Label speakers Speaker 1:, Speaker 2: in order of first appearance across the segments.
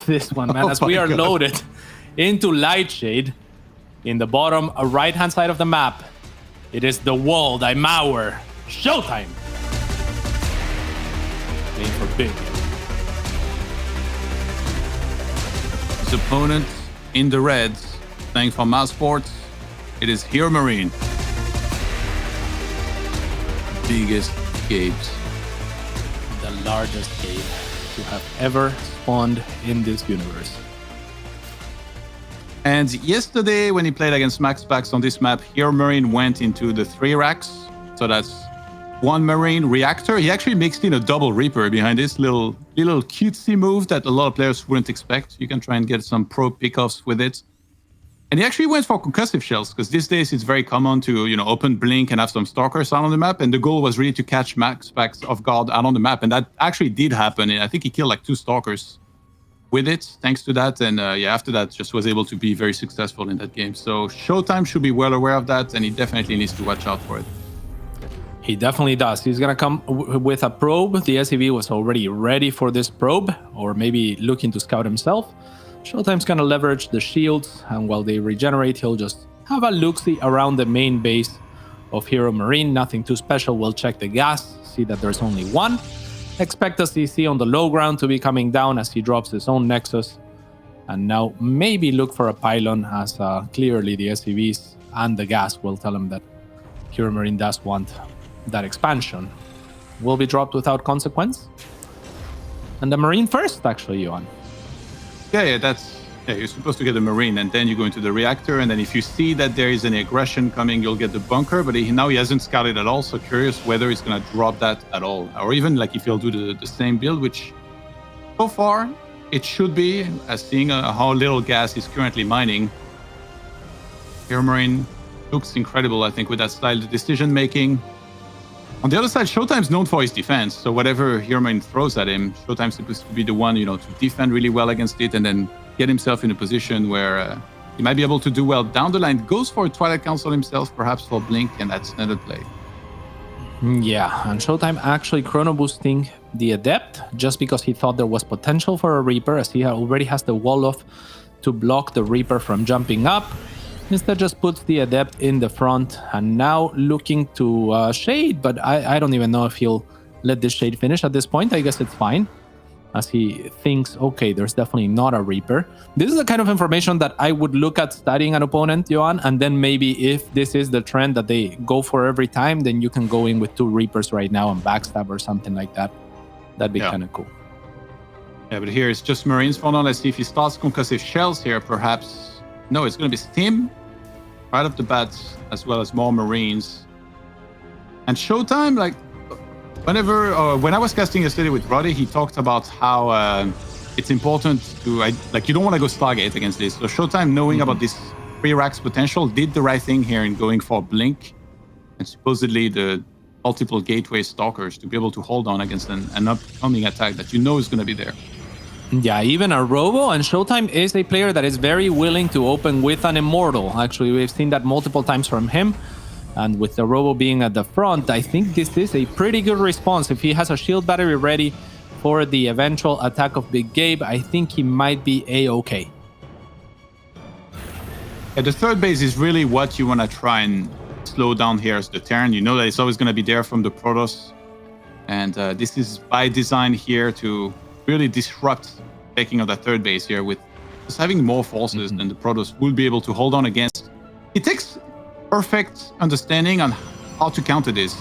Speaker 1: this one, man, as we are loaded into Light Shade in the bottom right-hand side of the map. It is the world I Mower. ShoWTimE. Playing for big.
Speaker 2: His opponent in the reds, playing for Mouse Sports, it is HeRoMaRinE. Biggest caves.
Speaker 1: The largest cave to have ever spawned in this universe.
Speaker 2: And yesterday, when he played against MaxPax on this map, HeRoMaRinE went into the 3 racks. So that's 1 Marine Reactor. He actually mixed in a double Reaper behind this little cutesy move that a lot of players wouldn't expect. You can try and get some pro pickoffs with it. And he actually went for concussive shells, because these days it's very common to, open Blink and have some Stalkers out on the map. And the goal was really to catch MaxPax off guard out on the map. And that actually did happen. And I think he killed like 2 Stalkers with it, thanks to that. And after that, just was able to be very successful in that game. So ShoWTimE should be well aware of that, and he definitely needs to watch out for it.
Speaker 1: He definitely does. He's going to come with a probe. The SEV was already ready for this probe, or maybe looking to scout himself. ShoWTimE's going to leverage the shields, and while they regenerate, he'll just have a look-see around the main base of HeRoMaRinE. Nothing too special. We'll check the gas, see that there's only 1. Expect a CC on the low ground to be coming down as he drops his own Nexus. And now maybe look for a pylon, as clearly the SCVs and the gas will tell him that HeRoMaRinE does want that expansion. Will be dropped without consequence. And the Marine first, actually, Johan.
Speaker 2: Yeah, you're supposed to get the Marine, and then you go into the reactor, and then if you see that there is any aggression coming, you'll get the bunker, but now he hasn't scouted at all, so curious whether he's going to drop that at all, or even like if he'll do the same build, which so far it should be, as seeing how little gas he's currently mining. HeRoMaRinE looks incredible, I think, with that style of decision making. On the other side, ShoWTimE's known for his defense, so whatever HeRoMaRinE throws at him, ShoWTimE's supposed to be the one, to defend really well against it, and then get himself in a position where he might be able to do well down the line. Goes for a Twilight Council himself, perhaps for Blink, and that's another play.
Speaker 1: Yeah, and ShoWTimE actually chrono boosting the Adept just because he thought there was potential for a Reaper, as he already has the wall off to block the Reaper from jumping up. Instead, just puts the Adept in the front, and now looking to Shade, but I don't even know if he'll let this Shade finish at this point. I guess it's fine, as he thinks, okay, there's definitely not a Reaper. This is the kind of information that I would look at studying an opponent, Johan, and then maybe if this is the trend that they go for every time, then you can go in with 2 Reapers right now and backstab or something like that. That'd be kind of cool.
Speaker 2: Yeah, but here it's just Marines for now. Let's see if he starts concussive shells here, perhaps. No, it's going to be Stim right off the bat, as well as more Marines. And ShoWTimE, like, when I was casting yesterday with Roddy, he talked about how it's important to, you don't want to go Stargate against this. So ShoWTimE, knowing about this 3 racks potential, did the right thing here in going for Blink and supposedly the multiple gateway Stalkers to be able to hold on against an upcoming attack that is going to be there.
Speaker 1: Yeah, even a Robo, and ShoWTimE is a player that is very willing to open with an Immortal. Actually, we've seen that multiple times from him. And with the Robo being at the front, I think this is a pretty good response. If he has a shield battery ready for the eventual attack of Big Gabe, I think he might be A-okay.
Speaker 2: Yeah, the third base is really what you want to try and slow down here as the turn. You know that it's always going to be there from the Protoss. And this is by design here to really disrupt taking of that third base here, with just having more forces than the Protoss will be able to hold on against. It takes perfect understanding on how to counter this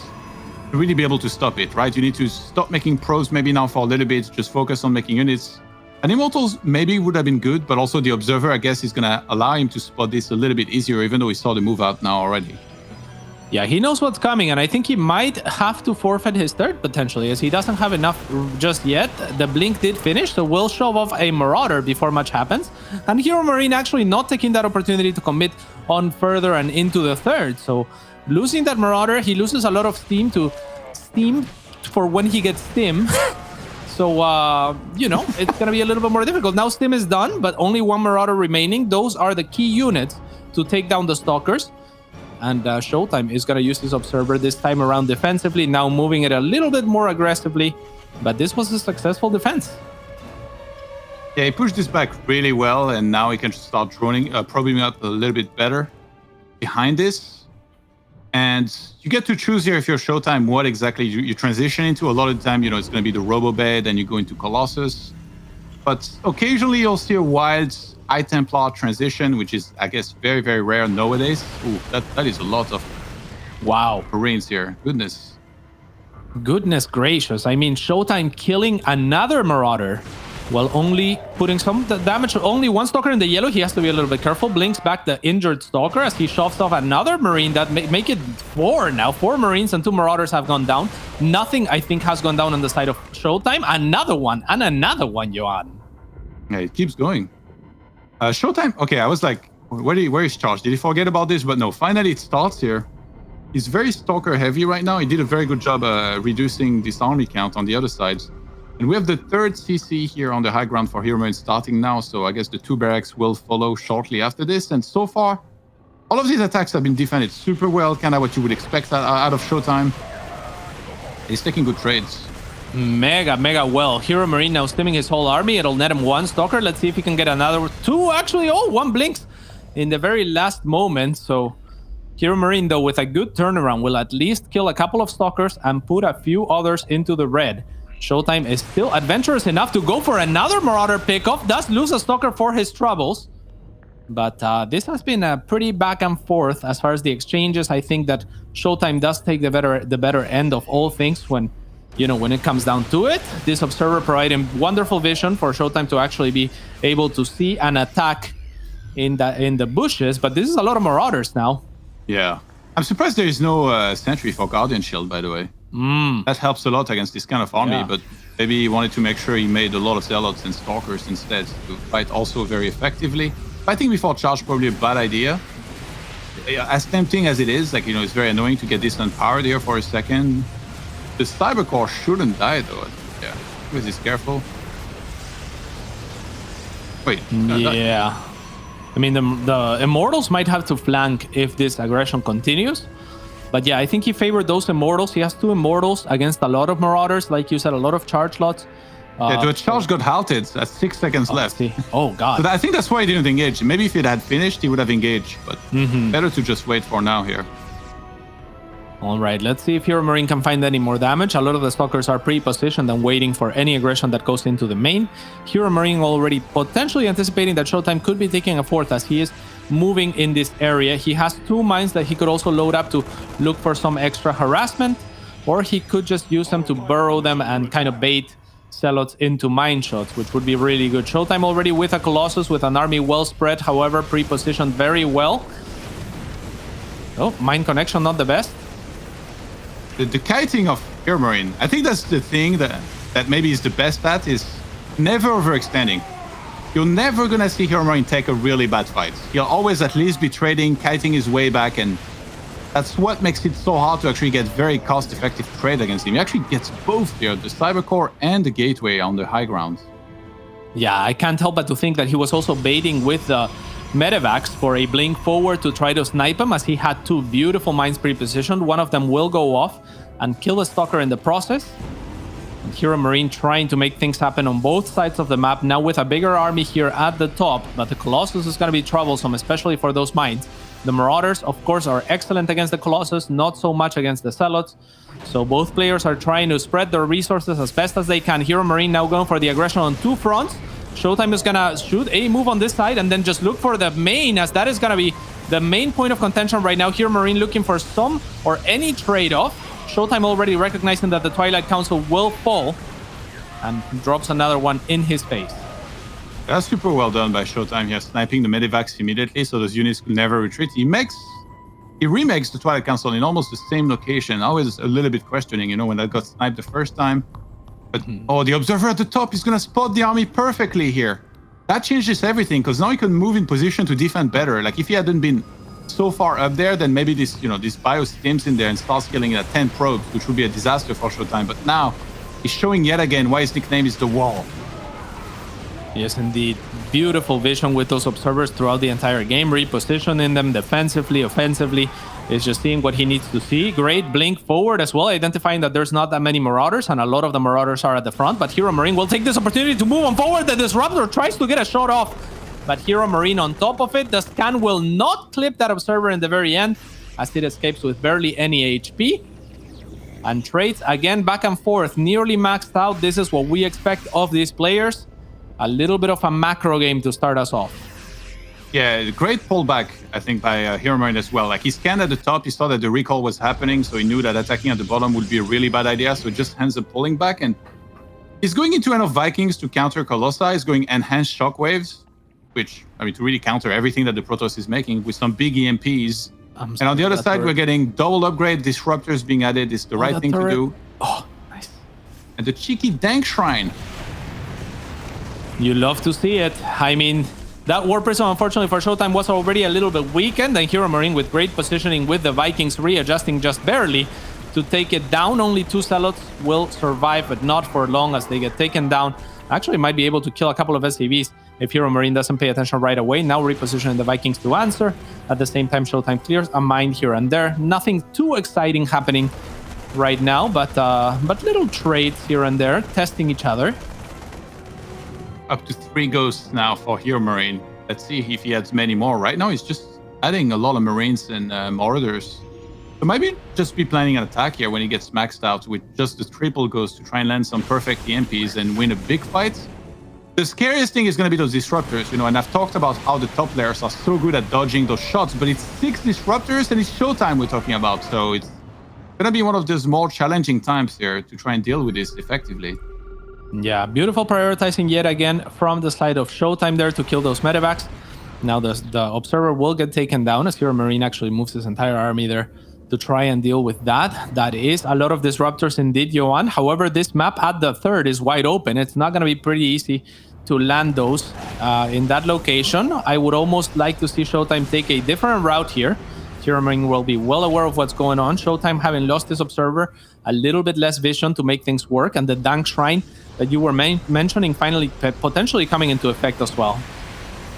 Speaker 2: to really be able to stop it, right? You need to stop making pros maybe now for a little bit, just focus on making units. And Immortals maybe would have been good, but also the Observer, I guess, is going to allow him to spot this a little bit easier, even though he saw the move out now already.
Speaker 1: Yeah, he knows what's coming, and I think he might have to forfeit his third potentially, as he doesn't have enough just yet. The Blink did finish, so we'll show off a Marauder before much happens. And HeRoMaRinE actually not taking that opportunity to commit on further and into the third. So losing that Marauder, he loses a lot of steam for when he gets Stim. So, it's going to be a little bit more difficult. Now Stim is done, but only 1 Marauder remaining. Those are the key units to take down the Stalkers. And ShoWTimE is going to use this Observer this time around defensively, now moving it a little bit more aggressively. But this was a successful defense.
Speaker 2: Yeah, he pushed this back really well, and now he can start probing up a little bit better behind this. And you get to choose here if you're ShoWTimE what exactly you transition into. A lot of the time, it's going to be the RoboBed, then you go into Colossus. But occasionally you'll see a wild Eye Templar transition, which is, I guess, very, very rare nowadays. Ooh, that is a lot of Marines here.
Speaker 1: Goodness gracious. I mean, ShoWTimE killing another Marauder while only putting some damage. Only one Stalker in the yellow. He has to be a little bit careful. Blinks back the injured Stalker as he shoves off another Marine. That make it 4 now. 4 Marines and 2 Marauders have gone down. Nothing, I think, has gone down on the side of ShoWTimE. Another one and another one, Johan.
Speaker 2: Yeah, it keeps going. ShoWTimE. Okay, I was like, where is Charge? Did he forget about this? But no, finally it starts here. He's very Stalker heavy right now. He did a very good job reducing this army count on the other side. And we have the 3rd CC here on the high ground for HeRoMaRinE starting now. So I guess the 2 barracks will follow shortly after this. And so far, all of these attacks have been defended super well. Kind of what you would expect out of ShoWTimE. He's taking good trades.
Speaker 1: Mega well. HeRoMaRinE now stimming his whole army. It'll net him 1 Stalker. Let's see if he can get another 2. Actually, 1 blinks in the very last moment. So HeRoMaRinE, though, with a good turnaround, will at least kill a couple of Stalkers and put a few others into the red. ShoWTimE is still adventurous enough to go for another Marauder pickoff. Does lose a Stalker for his troubles. But this has been a pretty back and forth as far as the exchanges. I think that ShoWTimE does take the better end of all things when it comes down to it. This Observer providing wonderful vision for ShoWTimE to actually be able to see an attack in the bushes. But this is a lot of Marauders now.
Speaker 2: Yeah. I'm surprised there is no sentry for Guardian Shield, by the way. That helps a lot against this kind of army, but maybe he wanted to make sure he made a lot of Zealots and Stalkers instead to fight also very effectively. Fighting before charge, probably a bad idea. As tempting as it is, it's very annoying to get this unpowered here for a second. The Cybercore shouldn't die, though. Yeah, he's careful. Wait.
Speaker 1: Yeah. I mean, the Immortals might have to flank if this aggression continues. But yeah, I think he favored those Immortals. He has 2 Immortals against a lot of Marauders. Like you said, a lot of charge lots.
Speaker 2: The charge got halted at 6 seconds left.
Speaker 1: Oh, God.
Speaker 2: So I think that's why he didn't engage. Maybe if it had finished, he would have engaged. But better to just wait for now here.
Speaker 1: All right, let's see if HeRoMaRinE can find any more damage. A lot of the Stalkers are pre-positioned and waiting for any aggression that goes into the main. HeRoMaRinE already potentially anticipating that ShoWTimE could be taking a 4th as he is moving in this area. He has 2 mines that he could also load up to look for some extra harassment, or he could just use them to burrow them and kind of bait Zealots into mine shots, which would be really good. ShoWTimE already with a Colossus with an army well spread, however, pre-positioned very well. Oh, mine connection not the best.
Speaker 2: The kiting of HeRoMaRinE, I think that's the thing that maybe is the best at, is never overextending. You're never going to see HeRoMaRinE take a really bad fight. He'll always at least be trading, kiting his way back, and that's what makes it so hard to actually get very cost-effective trade against him. He actually gets both here, the Cybercore and the Gateway on the high ground.
Speaker 1: Yeah, I can't help but to think that he was also baiting with the Medivacs for a blink forward to try to snipe him, as he had 2 beautiful mines pre-positioned. One of them will go off and kill a Stalker in the process. And HeRoMaRinE trying to make things happen on both sides of the map, now with a bigger army here at the top. But the Colossus is going to be troublesome, especially for those mines. The Marauders, of course, are excellent against the Colossus, not so much against the Zealots. So both players are trying to spread their resources as best as they can. HeRoMaRinE now going for the aggression on 2 fronts. ShoWTimE is gonna shoot a move on this side and then just look for the main, as that is gonna be the main point of contention right now. HeRoMaRinE looking for some or any trade-off. ShoWTimE already recognizing that the Twilight Council will fall and drops another one in his face.
Speaker 2: That's super well done by ShoWTimE here, sniping the Medivacs immediately so those units could never retreat. He remakes the Twilight Council in almost the same location. Always a little bit questioning, when that got sniped the first time. But, the Observer at the top is going to spot the army perfectly here. That changes everything, because now he can move in position to defend better. Like, if he hadn't been so far up there, then maybe this, this bio steams in there and starts killing at 10 probes, which would be a disaster for ShoWTimE. But now, he's showing yet again why his nickname is The Wall.
Speaker 1: Yes, indeed. Beautiful vision with those observers throughout the entire game, repositioning them defensively, offensively. Is just seeing what he needs to see. Great blink forward as well, identifying that there's not that many Marauders, and a lot of the Marauders are at the front. But HeRoMaRinE will take this opportunity to move on forward. The Disruptor tries to get a shot off, but HeRoMaRinE on top of it. The scan will not clip that Observer in the very end, as it escapes with barely any HP. And trades again back and forth, nearly maxed out. This is what we expect of these players. A little bit of a macro game to start us off.
Speaker 2: Yeah, great pullback, I think, by HeRoMaRinE as well. Like, he scanned at the top, he saw that the recall was happening, so he knew that attacking at the bottom would be a really bad idea, so just ends up pulling back. And he's going into enough Vikings to counter Colossi. He's going enhanced shockwaves, which, I mean, to really counter everything that the Protoss is making with some big EMPs. And on the other side, we're getting double upgrade, disruptors being added. It's the right thing to do.
Speaker 1: Oh, nice.
Speaker 2: And the cheeky Dank Shrine.
Speaker 1: You love to see it. I mean, that War Prism, unfortunately for ShoWTimE, was already a little bit weakened, and HeRoMaRinE with great positioning with the Vikings readjusting just barely to take it down. Only 2 Zealots will survive, but not for long as they get taken down. Actually might be able to kill a couple of SCVs if HeRoMaRinE doesn't pay attention right away. Now repositioning the Vikings to answer. At the same time, ShoWTimE clears a mine here and there. Nothing too exciting happening right now, but little trades here and there, testing each other.
Speaker 2: Up to 3 ghosts now for HeRoMaRinE. Let's see if he adds many more. Right now, he's just adding a lot of Marines and Marauders. So maybe just be planning an attack here when he gets maxed out with just the triple ghost to try and land some perfect EMPs and win a big fight. The scariest thing is going to be those disruptors, you know, and I've talked about how the top layers are so good at dodging those shots, but it's 6 disruptors and it's ShoWTimE we're talking about, so it's going to be one of those more challenging times here to try and deal with this effectively.
Speaker 1: Yeah, beautiful prioritizing yet again from the side of ShoWTimE there to kill those medevacs. Now the Observer will get taken down as HeRoMaRinE actually moves his entire army there to try and deal with that. That is a lot of disruptors indeed, Johan. However, this map at the third is wide open. It's not going to be pretty easy to land those in that location. I would almost like to see ShoWTimE take a different route here. HeRoMaRinE will be well aware of what's going on. ShoWTimE, having lost his Observer, a little bit less vision to make things work, and the Dank Shrine that you were mentioning finally potentially coming into effect as well.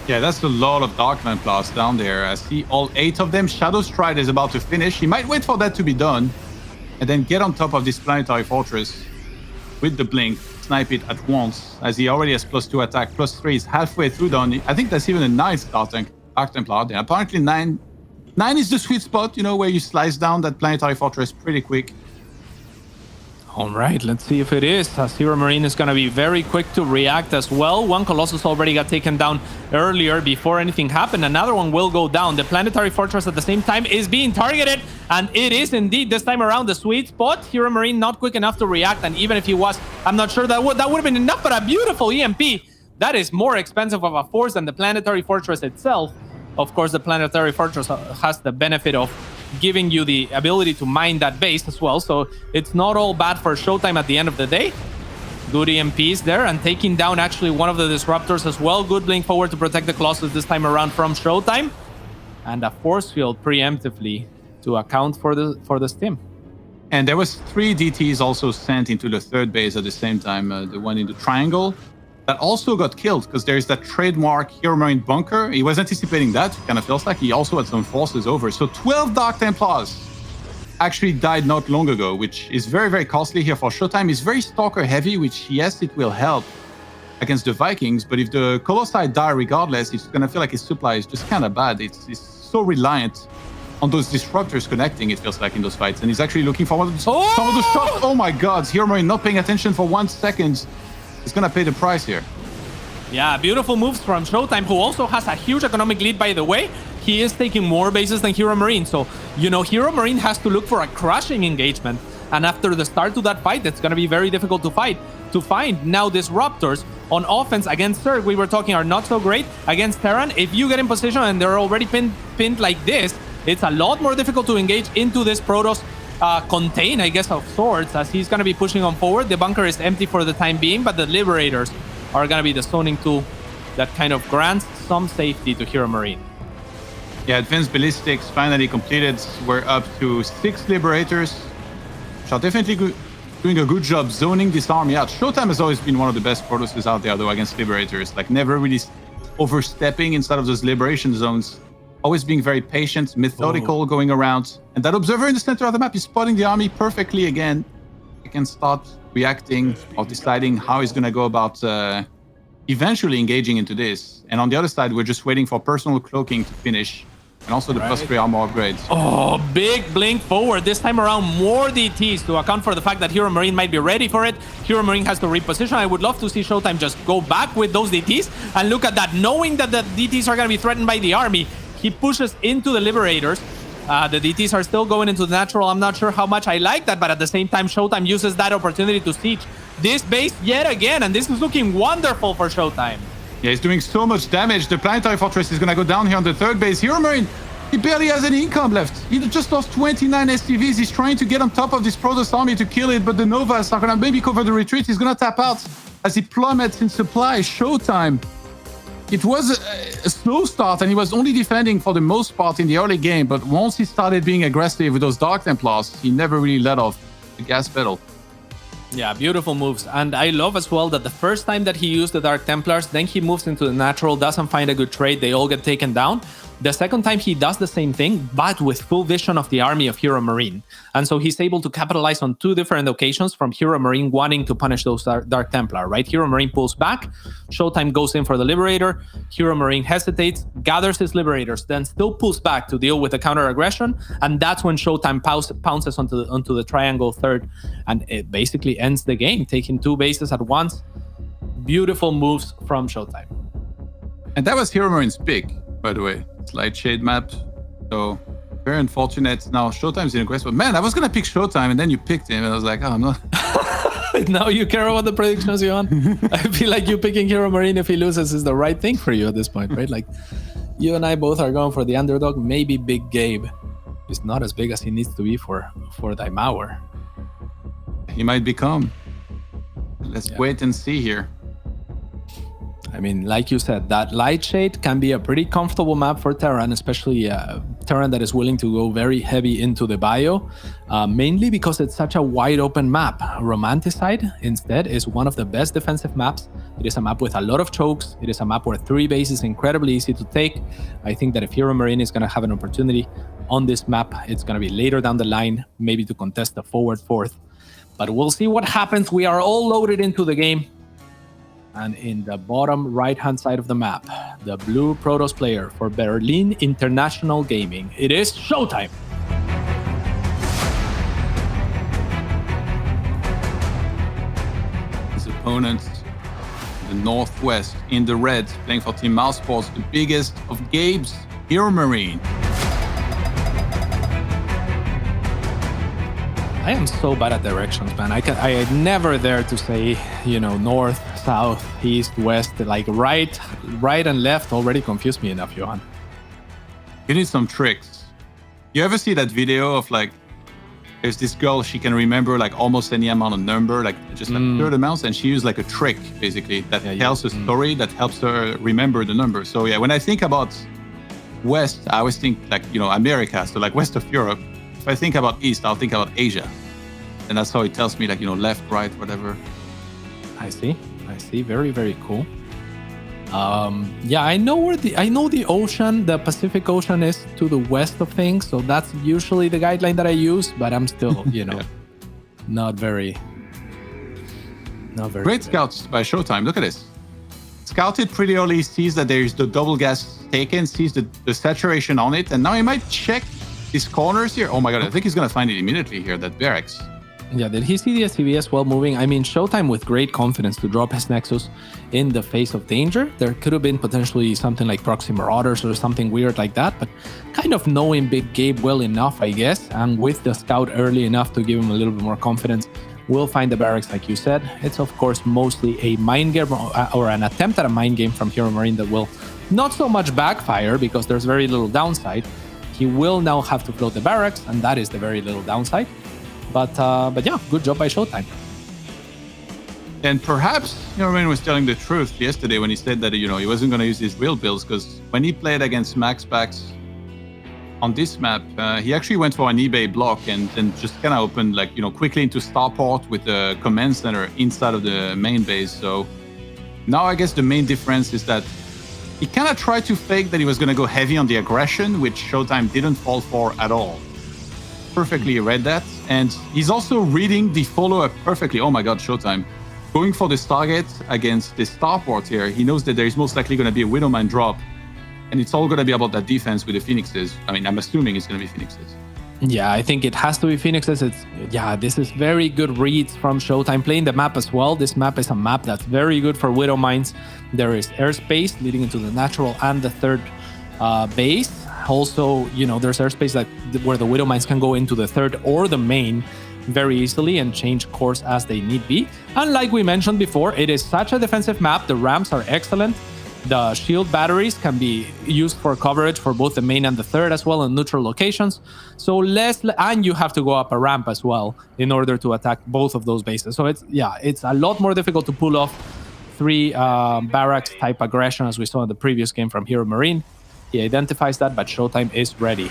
Speaker 2: Yeah, that's a lot of Dark Templars down there. I see all 8 of them. Shadow Stride is about to finish. He might wait for that to be done and then get on top of this Planetary Fortress with the Blink, snipe it at once, as he already has +2 attack, +3 is halfway through done. I think that's even a nice Dark Templar there. Apparently 9 is the sweet spot, you know, where you slice down that Planetary Fortress pretty quick.
Speaker 1: All right, let's see if it is, as HeRoMaRinE is going to be very quick to react as well. One Colossus already got taken down earlier before anything happened. Another one will go down. The Planetary Fortress at the same time is being targeted, and it is indeed this time around the sweet spot. HeRoMaRinE not quick enough to react, and even if he was, I'm not sure that would have been enough, but a beautiful EMP. That is more expensive of a force than the Planetary Fortress itself. Of course, the Planetary Fortress has the benefit of giving you the ability to mine that base as well, so it's not all bad for ShoWTimE at the end of the day. Good EMPs there, and taking down actually one of the disruptors as well. Good blink forward to protect the Colossus this time around from ShoWTimE, and a force field preemptively to account for the stim.
Speaker 2: And there was 3 DTs also sent into the third base at the same time, the one in the triangle. That also got killed because there's that trademark HeRoMaRinE bunker. He was anticipating that. Kind of feels like he also had some forces over. So 12 Dark Templars actually died not long ago, which is very, very costly here for ShoWTimE. He's very Stalker heavy, which yes, it will help against the Vikings. But if the Colossi die regardless, it's going to feel like his supply is just kind of bad. It's so reliant on those disruptors connecting, it feels like, in those fights. And he's actually looking for some of those shots. Oh my God, HeRoMaRinE not paying attention for 1 second. He's going to pay the price here.
Speaker 1: Yeah, beautiful moves from ShoWTimE, who also has a huge economic lead, by the way. He is taking more bases than HeRoMaRinE. So, you know, HeRoMaRinE has to look for a crushing engagement. And after the start to that fight, it's going to be very difficult to find. Now, disruptors on offense against Zerg, we were talking, are not so great. Against Terran, if you get in position and they're already pinned like this, it's a lot more difficult to engage into this Protoss contain, I guess, of sorts, as he's going to be pushing on forward. The bunker is empty for the time being, but the Liberators are going to be the zoning tool that kind of grants some safety to HeRoMaRinE.
Speaker 2: Yeah, Advanced Ballistics finally completed. We're up to 6 Liberators, which are definitely doing a good job zoning this army out. ShoWTimE has always been one of the best Protosses out there, though, against Liberators. Like, never really overstepping inside of those liberation zones. Always being very patient, methodical, going around. And that observer in the center of the map is spotting the army perfectly again. He can start reacting or deciding how he's going to go about eventually engaging into this. And on the other side, we're just waiting for personal cloaking to finish. And also the plus 3 armor upgrades.
Speaker 1: Oh, big blink forward. This time around, more DTs to account for the fact that HeRoMaRinE might be ready for it. HeRoMaRinE has to reposition. I would love to see ShoWTimE just go back with those DTs. And look at that. Knowing that the DTs are going to be threatened by the army, he pushes into the Liberators. The DTs are still going into the natural. I'm not sure how much I like that, but at the same time, ShoWTimE uses that opportunity to siege this base yet again. And this is looking wonderful for ShoWTimE.
Speaker 2: Yeah, he's doing so much damage. The Planetary Fortress is going to go down here on the third base. HeRoMaRinE, he barely has any income left. He just lost 29 SCVs. He's trying to get on top of this Protoss army to kill it, but the Novas are going to maybe cover the retreat. He's going to tap out as he plummets in supply. ShoWTimE. It was a slow start, and he was only defending for the most part in the early game, but once he started being aggressive with those Dark Templars, he never really let off the gas pedal.
Speaker 1: Yeah, beautiful moves. And I love as well that the first time that he used the Dark Templars, then he moves into the natural, doesn't find a good trade, they all get taken down. The second time he does the same thing, but with full vision of the army of HeRoMaRinE. And so he's able to capitalize on two different occasions from HeRoMaRinE wanting to punish those Dark Templar, right? HeRoMaRinE pulls back, ShoWTimE goes in for the Liberator, HeRoMaRinE hesitates, gathers his Liberators, then still pulls back to deal with the counter-aggression, and that's when ShoWTimE pounces onto the triangle third, and it basically ends the game, taking two bases at once. Beautiful moves from ShoWTimE.
Speaker 2: And that was HeRoMaRiNE's pick, by the way. Light shade map. So very unfortunate. Now ShoWTime's in a quest, but man, I was gonna pick ShoWTimE and then you picked him, and I was like, oh, I'm not.
Speaker 1: Now you care about the predictions, Johan. I feel like you picking HeRoMaRinE if he loses is the right thing for you at this point, right? Like, you and I both are going for the underdog. Maybe Big Gabe is not as big as he needs to be for Daimauer.
Speaker 2: He might become. Let's wait and see here.
Speaker 1: I mean, like you said, that light shade can be a pretty comfortable map for Terran, especially Terran that is willing to go very heavy into the bio, mainly because it's such a wide open map. Romanticide, instead, is one of the best defensive maps. It is a map with a lot of chokes. It is a map where 3 bases is incredibly easy to take. I think that if HeRoMaRinE is going to have an opportunity on this map, it's going to be later down the line, maybe to contest the forward fourth. But we'll see what happens. We are all loaded into the game. And in the bottom right-hand side of the map, the blue Protoss player for Berlin International Gaming, it is ShoWTimE.
Speaker 2: His opponent, the Northwest, in the red, playing for Team Mousesports, the biggest of Gabe's, HeRoMaRinE.
Speaker 1: I am so bad at directions, man. I never dare to say, north, south, east, west, like right and left already confuse me enough, Johan.
Speaker 2: You need some tricks. You ever see that video of like, there's this girl, she can remember like almost any amount of number, like just like third amounts, and she used like a trick basically that tells a story that helps her remember the number. So yeah, when I think about west, I always think like, America, so like west of Europe. If I think about east, I'll think about Asia. And that's how it tells me like, left, right, whatever.
Speaker 1: I see. Very, very cool. Yeah, I know the ocean, the Pacific Ocean is to the west of things. So that's usually the guideline that I use, but I'm still, not very.
Speaker 2: Great scouts by ShoWTimE. Look at this. Scouted pretty early, sees that there's the double gas taken, sees the saturation on it, and now he might check these corners here. Oh my god, I think he's gonna find it immediately here, that barracks.
Speaker 1: Yeah, did he see the SCV as well moving? I mean, ShoWTimE with great confidence to drop his Nexus in the face of danger. There could have been potentially something like Proxy Marauders or something weird like that, but kind of knowing Big Gabe well enough, I guess, and with the scout early enough to give him a little bit more confidence, we'll find the barracks like you said. It's of course mostly a mind game or an attempt at a mind game from HeRoMaRinE that will not so much backfire because there's very little downside. He will now have to float the barracks, and that is the very little downside. But yeah, good job by ShoWTimE.
Speaker 2: And perhaps HeRoMaRinE was telling the truth yesterday when he said that he wasn't going to use his real builds, because when he played against MaxPax, on this map, he actually went for an eBay block and then just kind of opened like, quickly into starport with the command center inside of the main base. So now I guess the main difference is that he kind of tried to fake that he was going to go heavy on the aggression, which ShoWTimE didn't fall for at all. Perfectly read that. And he's also reading the follow-up perfectly. Oh my God, ShoWTimE. Going for this target against the starport here, he knows that there is most likely going to be a Widowmine drop. And it's all going to be about that defense with the Phoenixes. I mean, I'm assuming it's going to be Phoenixes.
Speaker 1: Yeah, I think it has to be Phoenixes. This is very good reads from ShoWTimE. Playing the map as well. This map is a map that's very good for Widowmines. There is airspace leading into the natural and the third base. Also, there's airspace where the Widowmines can go into the third or the main very easily and change course as they need be. And like we mentioned before, it is such a defensive map. The ramps are excellent. The shield batteries can be used for coverage for both the main and the third as well in neutral locations. So and you have to go up a ramp as well in order to attack both of those bases. So it's a lot more difficult to pull off 3 barracks type aggression as we saw in the previous game from HeRoMaRinE. He identifies that, but ShoWTimE is ready.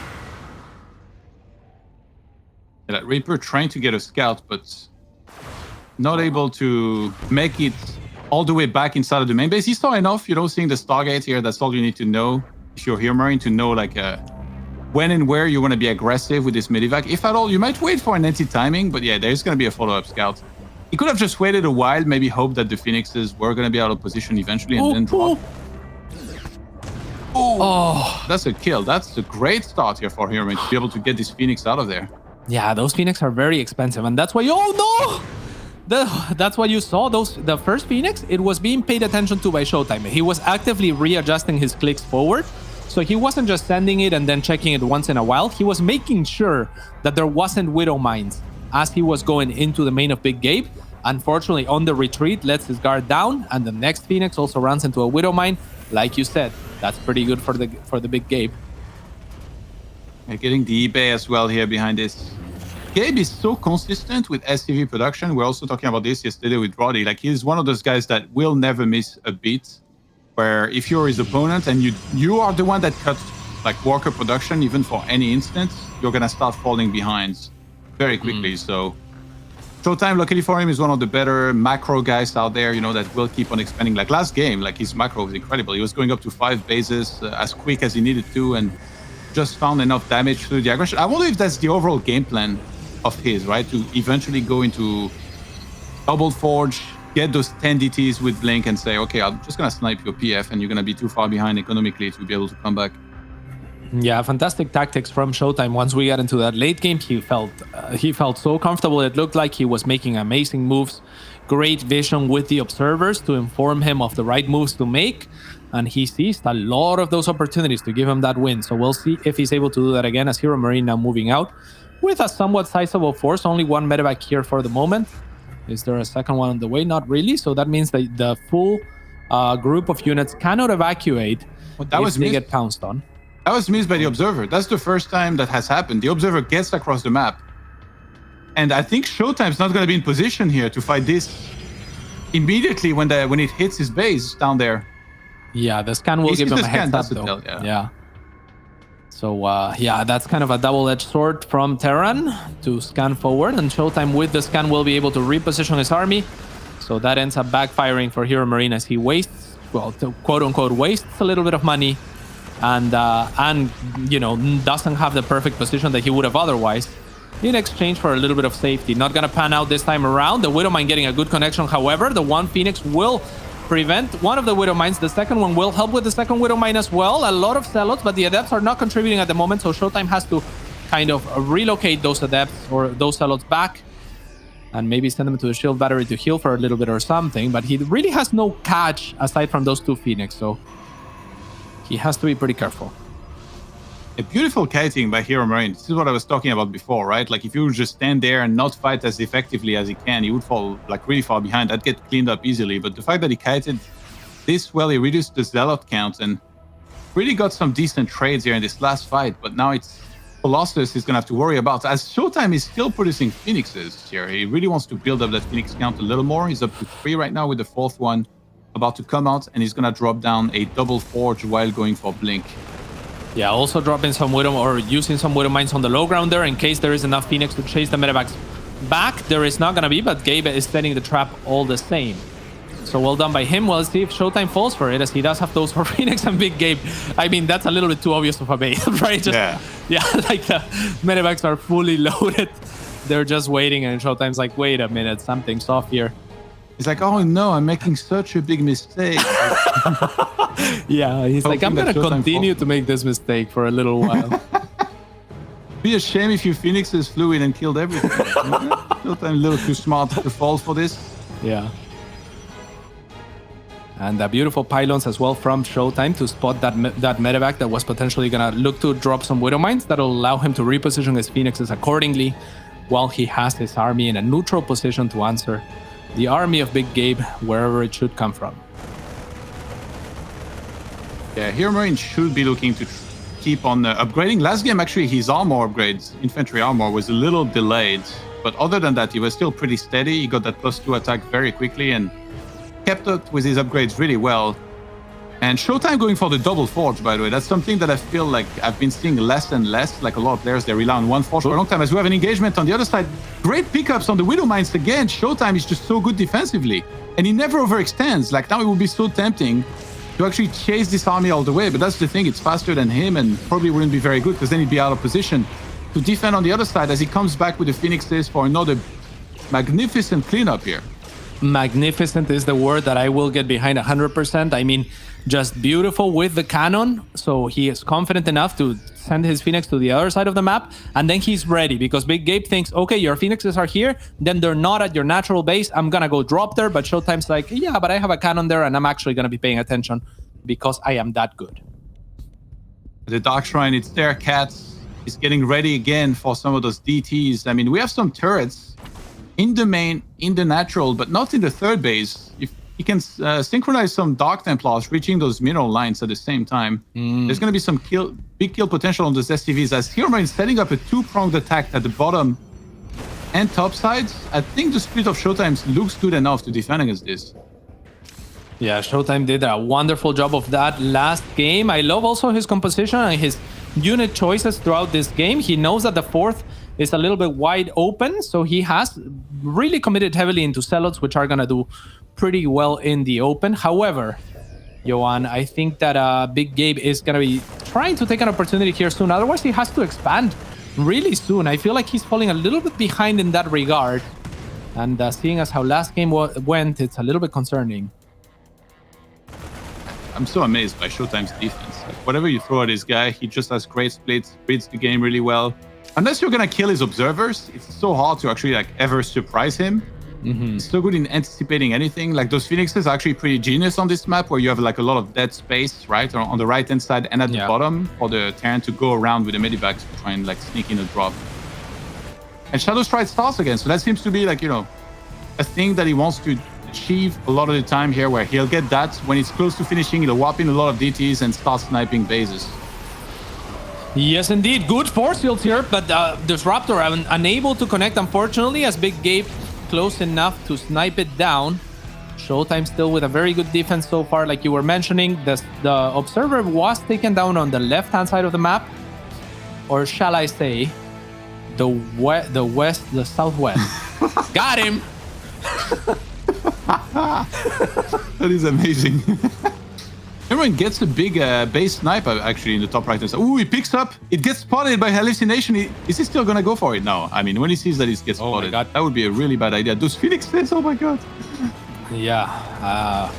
Speaker 2: Yeah, Reaper trying to get a scout, but not able to make it all the way back inside of the main base. He saw enough, seeing the Stargate here. That's all you need to know if you're HeRoMaRinE, to know like when and where you want to be aggressive with this Medivac. If at all, you might wait for an anti-timing, but yeah, there's going to be a follow-up scout. He could have just waited a while, maybe hope that the Phoenixes were going to be out of position eventually and then drop. Oh, that's a kill. That's a great start here for HeRoMaRinE to be able to get this Phoenix out of there.
Speaker 1: Yeah, those Phoenix are very expensive, and that's why that's why you saw the first Phoenix. It was being paid attention to by ShoWTimE. He was actively readjusting his clicks forward, so he wasn't just sending it and then checking it once in a while. He was making sure that there wasn't Widowmines as he was going into the main of Big Gabe. Unfortunately, on the retreat, lets his guard down, and the next Phoenix also runs into a Widowmine. Like you said, that's pretty good for the Big Gabe.
Speaker 2: They're getting the eBay as well here behind this. Gabe is so consistent with SCV production. We're also talking about this yesterday with Roddy. Like, he's one of those guys that will never miss a beat. Where if you're his opponent and you are the one that cuts like worker production, even for any instance, you're gonna start falling behind very quickly. So ShoWTimE, luckily for him, is one of the better macro guys out there, that will keep on expanding. Like last game, like his macro was incredible. He was going up to 5 bases as quick as he needed to, and just found enough damage through the aggression. I wonder if that's the overall game plan of his, right? To eventually go into Double Forge, get those 10 DTs with Blink and say, okay, I'm just going to snipe your PF and you're going to be too far behind economically to be able to come back.
Speaker 1: Yeah, fantastic tactics from ShoWTimE. Once we got into that late game, he felt so comfortable. It looked like he was making amazing moves. Great vision with the observers to inform him of the right moves to make. And he seized a lot of those opportunities to give him that win. So we'll see if he's able to do that again as HeRoMaRinE now moving out with a somewhat sizable force. Only 1 medevac here for the moment. Is there a second one on the way? Not really. So that means that the full group of units cannot evacuate if they get pounced on.
Speaker 2: That was missed by the observer. That's the first time that has happened. The observer gets across the map. And I think ShoWTimE's not going to be in position here to fight this immediately when it hits his base down there.
Speaker 1: Yeah, the scan will give him a heads up, though. Yeah. So, that's kind of a double-edged sword from Terran to scan forward. And ShoWTimE with the scan will be able to reposition his army. So that ends up backfiring for HeRoMaRinE as he wastes, well, quote-unquote, wastes a little bit of money. And doesn't have the perfect position that he would have otherwise in exchange for a little bit of safety. Not gonna pan out this time around. The Widowmine getting a good connection. However, the one Phoenix will prevent one of the Widowmines. The second one will help with the second Widowmine as well. A lot of Zealots, but the Adepts are not contributing at the moment, so ShoWTimE has to kind of relocate those Adepts or those Zealots back and maybe send them to the shield battery to heal for a little bit or something. But he really has no catch aside from those 2 Phoenix, so he has to be pretty careful.
Speaker 2: A beautiful kiting by HeRoMaRinE. This is what I was talking about before, right? Like, if you would just stand there and not fight as effectively as he can, he would fall like really far behind. That'd get cleaned up easily. But the fact that he kited this well, he reduced the Zealot count and really got some decent trades here in this last fight. But now it's Colossus he's going to have to worry about. As ShoWTimE is still producing Phoenixes here. He really wants to build up that Phoenix count a little more. He's up to 3 right now with the 4th one about to come out, and he's going to drop down a double forge while going for Blink.
Speaker 1: Yeah, also dropping some Widow or using some Widow Mines on the low ground there in case there is enough Phoenix to chase the medevacs back. There is not gonna be, but Gabe is setting the trap all the same. So well done by him. Well, let's see if ShoWTimE falls for it, as he does have those for Phoenix and Big Gabe. I mean, that's a little bit too obvious of a bait, right? Just, yeah, like the medevacs are fully loaded. They're just waiting, and ShoWTimE's like, wait a minute, something's off here.
Speaker 2: He's like, oh no, I'm making such a big mistake.
Speaker 1: Yeah, he's like, I'm gonna continue to make this mistake for a little while.
Speaker 2: Be a shame if your Phoenixes flew in and killed everything. ShoWTimE a little too smart to fall for this.
Speaker 1: Yeah. And the beautiful pylons as well from ShoWTimE to spot that medevac that was potentially gonna look to drop some Widow Mines that'll allow him to reposition his Phoenixes accordingly, while he has his army in a neutral position to answer the army of Big Gabe wherever it should come from.
Speaker 2: Yeah, HeRoMaRinE should be looking to keep on upgrading. Last game, actually, his armor upgrades, infantry armor, was a little delayed. But other than that, he was still pretty steady. He got that +2 attack very quickly and kept up with his upgrades really well. And ShoWTimE going for the double forge, by the way. That's something that I feel like I've been seeing less and less. Like a lot of players, they rely on one forge for a long time. As we have an engagement on the other side, great pickups on the Widow Mines again. ShoWTimE is just so good defensively. And he never overextends. Like now it would be so tempting to actually chase this army all the way. But that's the thing, it's faster than him and probably wouldn't be very good because then he'd be out of position to defend on the other side as he comes back with the Phoenixes for another magnificent cleanup here.
Speaker 1: Magnificent is the word that I will get behind 100%. I mean, just beautiful with the cannon. So he is confident enough to send his Phoenix to the other side of the map. And then he's ready because Big Gabe thinks, okay, your Phoenixes are here. Then they're not at your natural base. I'm going to go drop there. But ShoWTimE's like, yeah, but I have a cannon there and I'm actually going to be paying attention because I am that good.
Speaker 2: The Dark Shrine, it's there, Cats. He's getting ready again for some of those DTs. I mean, we have some turrets in the main, in the natural, but not in the third base. If he can synchronize some Dark Templars reaching those mineral lines at the same time, there's going to be some big kill potential on those SCVs as HeRoMaRinE is setting up a two-pronged attack at the bottom and top sides. I think the split of ShoWTimE looks good enough to defend against this.
Speaker 1: Yeah, ShoWTimE did a wonderful job of that last game. I love also his composition and his unit choices throughout this game. He knows that the fourth is a little bit wide open, so he has really committed heavily into Zealots, which are going to do pretty well in the open. However, Johan, I think that Big Gabe is going to be trying to take an opportunity here soon. Otherwise, he has to expand really soon. I feel like he's falling a little bit behind in that regard. And seeing as how last game went, it's a little bit concerning.
Speaker 2: I'm so amazed by ShoWTimE's defense. Like, whatever you throw at this guy, he just has great splits, reads the game really well. Unless you're gonna kill his observers, it's so hard to actually like ever surprise him. He's so good in anticipating anything. Like those Phoenixes are actually pretty genius on this map where you have like a lot of dead space, right? On the right hand side and at the bottom for the Terran to go around with the medivacs to try and like sneak in a drop. And Shadow Stride starts again, so that seems to be like, you know, a thing that he wants to achieve a lot of the time here, where he'll get that when it's close to finishing, he'll whop in a lot of DTs and start sniping bases.
Speaker 1: Yes, indeed. Good force fields here, but Disruptor unable to connect, unfortunately, as Big Gabe close enough to snipe it down. ShoWTimE still with a very good defense so far, like you were mentioning. The Observer was taken down on the left-hand side of the map, or shall I say, the southwest. Got him!
Speaker 2: That is amazing. HeRoMaRinE gets a big base sniper actually in the top right hand side. Ooh, he picks up. It gets spotted by hallucination. Is he still gonna go for it? No. I mean, when he sees that it gets spotted, that would be a really bad idea. Those Phoenixes, oh my god.
Speaker 1: Yeah.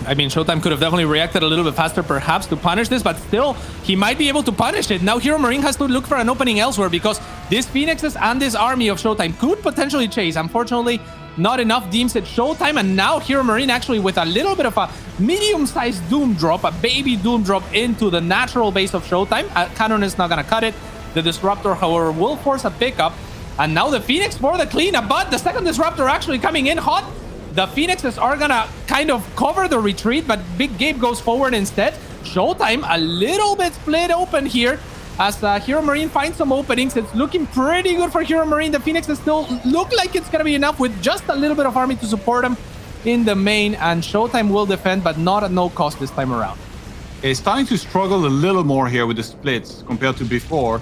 Speaker 1: I mean, ShoWTimE could have definitely reacted a little bit faster perhaps to punish this, but still, he might be able to punish it. Now HeRoMaRinE has to look for an opening elsewhere because these Phoenixes and this army of ShoWTimE could potentially chase. Unfortunately, not enough deems at ShoWTimE, and now HeRoMaRinE actually with a little bit of a medium-sized Doom drop, a baby Doom drop into the natural base of ShoWTimE. Cannon is not gonna cut it. The Disruptor, however, will force a pickup, and now the Phoenix for the cleanup, but the second Disruptor actually coming in hot. The Phoenixes are gonna kind of cover the retreat, but Big Gabe goes forward instead. ShoWTimE a little bit split open here as HeRoMaRinE finds some openings. It's looking pretty good for HeRoMaRinE. The Phoenixes still look like it's gonna be enough with just a little bit of army to support them in the main, and ShoWTimE will defend, but not at no cost this time around.
Speaker 2: It's starting to struggle a little more here with the splits compared to before.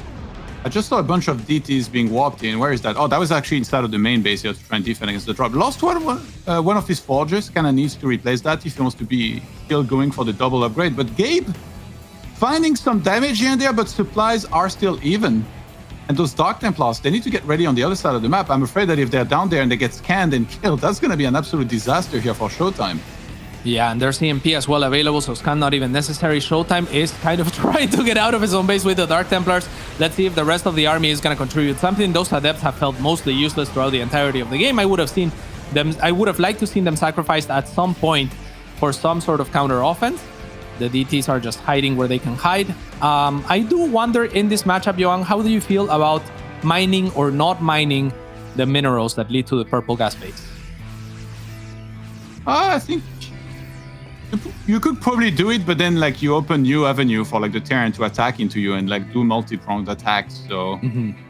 Speaker 2: I just saw a bunch of DTs being walked in. Where is that? Oh, that was actually inside of the main base here to try and defend against the drop. Lost one of his forges. Kind of needs to replace that if he wants to be still going for the double upgrade. But Gabe finding some damage here and there, but supplies are still even. And those Dark Templars, they need to get ready on the other side of the map. I'm afraid that if they're down there and they get scanned and killed, that's going to be an absolute disaster here for ShoWTimE.
Speaker 1: Yeah, and there's EMP as well available, so scan not even necessary. ShoWTimE is kind of trying to get out of his own base with the Dark Templars. Let's see if the rest of the army is going to contribute something. Those Adepts have felt mostly useless throughout the entirety of the game. I would have liked to see them sacrificed at some point for some sort of counter offense. The DTs are just hiding where they can hide. I do wonder in this matchup, Johan, how do you feel about mining or not mining the minerals that lead to the purple gas base?
Speaker 2: I think you could probably do it, but then like you open new avenue for like the Terran to attack into you and like do multi-pronged attacks. So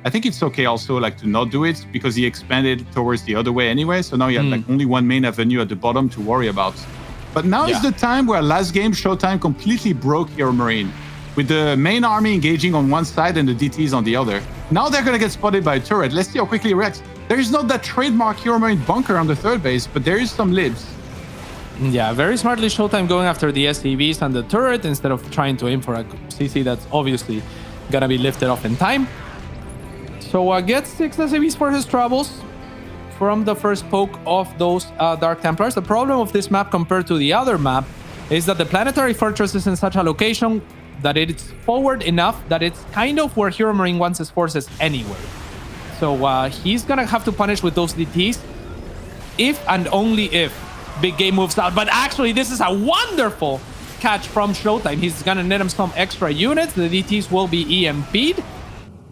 Speaker 2: I think it's okay also like to not do it because he expanded towards the other way anyway. So now you have like only one main avenue at the bottom to worry about. But now is the time where last game ShoWTimE completely broke HeRoMaRinE with the main army engaging on one side and the DTs on the other. Now they're going to get spotted by a turret. Let's see how quickly it reacts. There is not that trademark HeRoMaRinE bunker on the third base, but there is some libs.
Speaker 1: Yeah, very smartly ShoWTimE going after the SCVs and the turret instead of trying to aim for a CC that's obviously gonna be lifted off in time. So gets 6 SCVs for his troubles from the first poke of those Dark Templars. The problem of this map compared to the other map is that the planetary fortress is in such a location that it's forward enough that it's kind of where HeRoMaRinE wants his forces anyway. So he's gonna have to punish with those DTs if and only if Big Game moves out. But actually, this is a wonderful catch from ShoWTimE. He's gonna net him some extra units. The DTs will be EMP'd.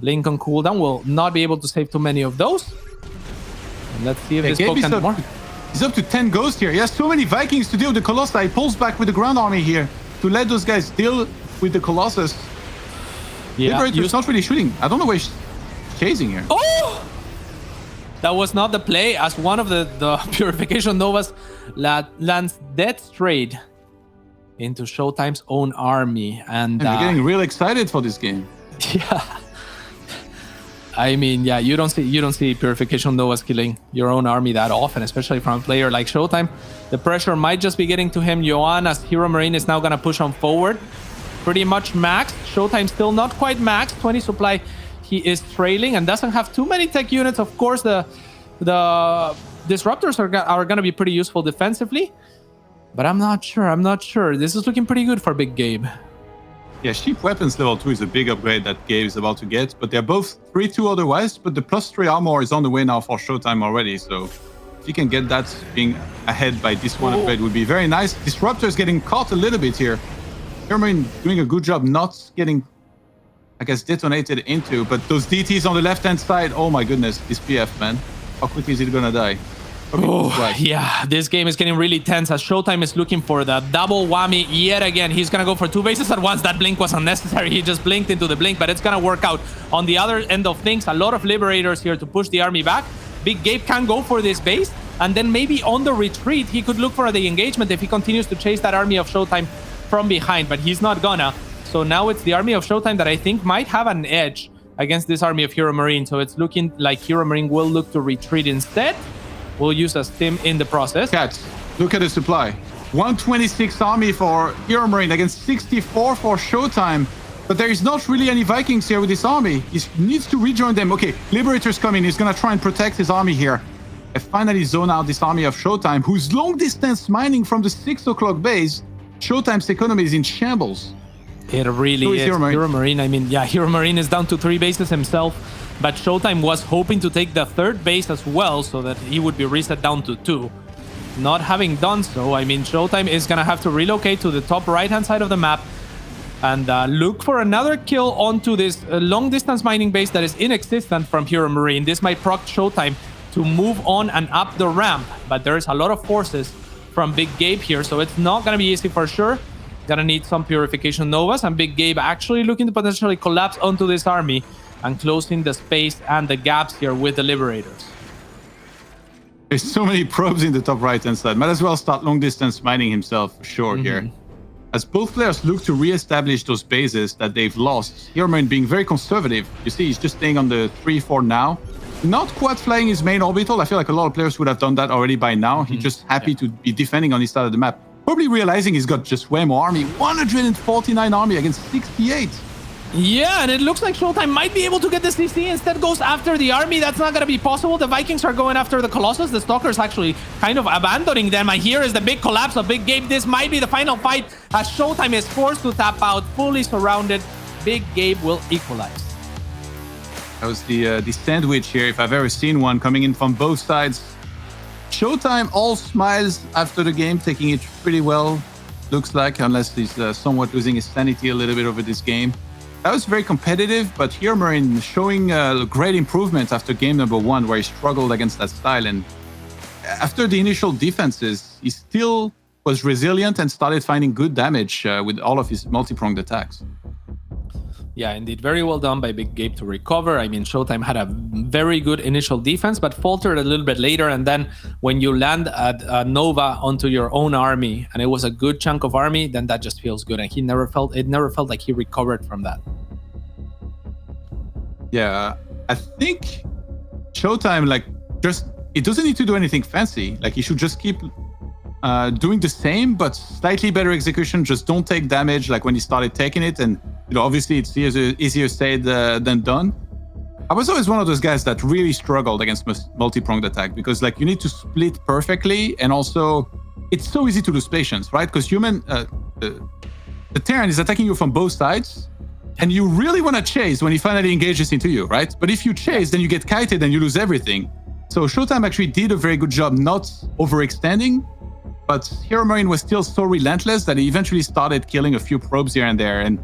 Speaker 1: Blink on cooldown will not be able to save too many of those. And let's see if this poke can more.
Speaker 2: He's up to 10 ghosts here. He has so many Vikings to deal with the Colossi. He pulls back with the ground army here to let those guys deal with the Colossus.
Speaker 1: Yeah,
Speaker 2: Liberator's not really shooting. I don't know where he's chasing here.
Speaker 1: Oh! That was not the play, as one of the Purification Novas lands dead straight into ShoWTimE's own army. And
Speaker 2: we're getting real excited for this game.
Speaker 1: Yeah. I mean, yeah, you don't see Purification Novas killing your own army that often, especially from a player like ShoWTimE. The pressure might just be getting to him. Johan, as HeRoMaRinE is now going to push on forward. Pretty much maxed. ShoWTimE still not quite maxed. 20 supply. He is trailing and doesn't have too many tech units. Of course, the disruptors are going to be pretty useful defensively. But I'm not sure. This is looking pretty good for Big Gabe.
Speaker 2: Yeah, Sheep Weapons level 2 is a big upgrade that Gabe is about to get. But they're both 3-2 otherwise. But the +3 armor is on the way now for ShoWTimE already. So if you can get that being ahead by this one upgrade would be very nice. Disruptors getting caught a little bit here. HeRoMaRinE doing a good job not getting, I guess, detonated into, but those DTs on the left-hand side, oh my goodness, this PF, man. How quickly is it gonna die?
Speaker 1: Yeah, this game is getting really tense as ShoWTimE is looking for the double whammy yet again. He's gonna go for 2 bases at once. That blink was unnecessary. He just blinked into the blink, but it's gonna work out. On the other end of things, a lot of Liberators here to push the army back. Big Gabe can go for this base, and then maybe on the retreat, he could look for the engagement if he continues to chase that army of ShoWTimE from behind, but he's not gonna. So now it's the army of ShoWTimE that I think might have an edge against this army of HeRoMaRinE. So it's looking like HeRoMaRinE will look to retreat instead. We'll use a stim in the process.
Speaker 2: Cats, look at the supply. 126 army for HeRoMaRinE against 64 for ShoWTimE. But there is not really any Vikings here with this army. He needs to rejoin them. Okay, Liberator's coming. He's going to try and protect his army here. I finally zone out this army of ShoWTimE, who's long distance mining from the 6 o'clock base. ShoWTimE's economy is in shambles.
Speaker 1: It really is. HeRoMaRinE, I mean, yeah, HeRoMaRinE is down to 3 bases himself, but ShoWTimE was hoping to take the 3rd base as well so that he would be reset down to 2. Not having done so, I mean, ShoWTimE is going to have to relocate to the top right-hand side of the map and look for another kill onto this long-distance mining base that is inexistent from HeRoMaRinE. This might proc ShoWTimE to move on and up the ramp, but there's a lot of forces from Big Gabe here, so it's not going to be easy for sure. Gonna need some Purification Novas, and Big Gabe actually looking to potentially collapse onto this army and closing the space and the gaps here with the Liberators. There's
Speaker 2: so many probes in the top right-hand side. Might as well start long-distance mining himself for sure here. as both players look to re-establish those bases that they've lost. HeRoMaRinE being very conservative. You see, he's just staying on the 3-4 now. Not quite flying his main orbital. I feel like a lot of players would have done that already by now. He's just happy to be defending on his side of the map. Probably realizing he's got just way more army. 149 army against 68.
Speaker 1: Yeah, and it looks like ShoWTimE might be able to get the CC. Instead goes after the army. That's not going to be possible. The Vikings are going after the Colossus. The Stalkers actually kind of abandoning them. And here is the big collapse of Big Gabe. This might be the final fight as ShoWTimE is forced to tap out, fully surrounded. Big Gabe will equalize.
Speaker 2: That was the sandwich here, if I've ever seen one, coming in from both sides. ShoWTimE all smiles after the game, taking it pretty well, looks like, unless he's somewhat losing his sanity a little bit over this game. That was very competitive, but HeRoMaRinE showing great improvements after game number 1, where he struggled against that style. And after the initial defenses, he still was resilient and started finding good damage with all of his multi-pronged attacks.
Speaker 1: Yeah, indeed. Very well done by Big Gabe to recover. I mean, ShoWTimE had a very good initial defense, but faltered a little bit later. And then when you land at Nova onto your own army, and it was a good chunk of army, then that just feels good. And it never felt like he recovered from that.
Speaker 2: Yeah, I think ShoWTimE, like, just, it doesn't need to do anything fancy. Like, he should just keep doing the same, but slightly better execution. Just don't take damage like when he started taking it. And obviously it's easier said than done. I was always one of those guys that really struggled against multi-pronged attack, because like you need to split perfectly, and also it's so easy to lose patience, right? Because the Terran is attacking you from both sides, and you really want to chase when he finally engages into you, right? But if you chase, then you get kited and you lose everything. So ShoWTimE actually did a very good job not overextending, but HeRoMaRinE was still so relentless that he eventually started killing a few probes here and there. And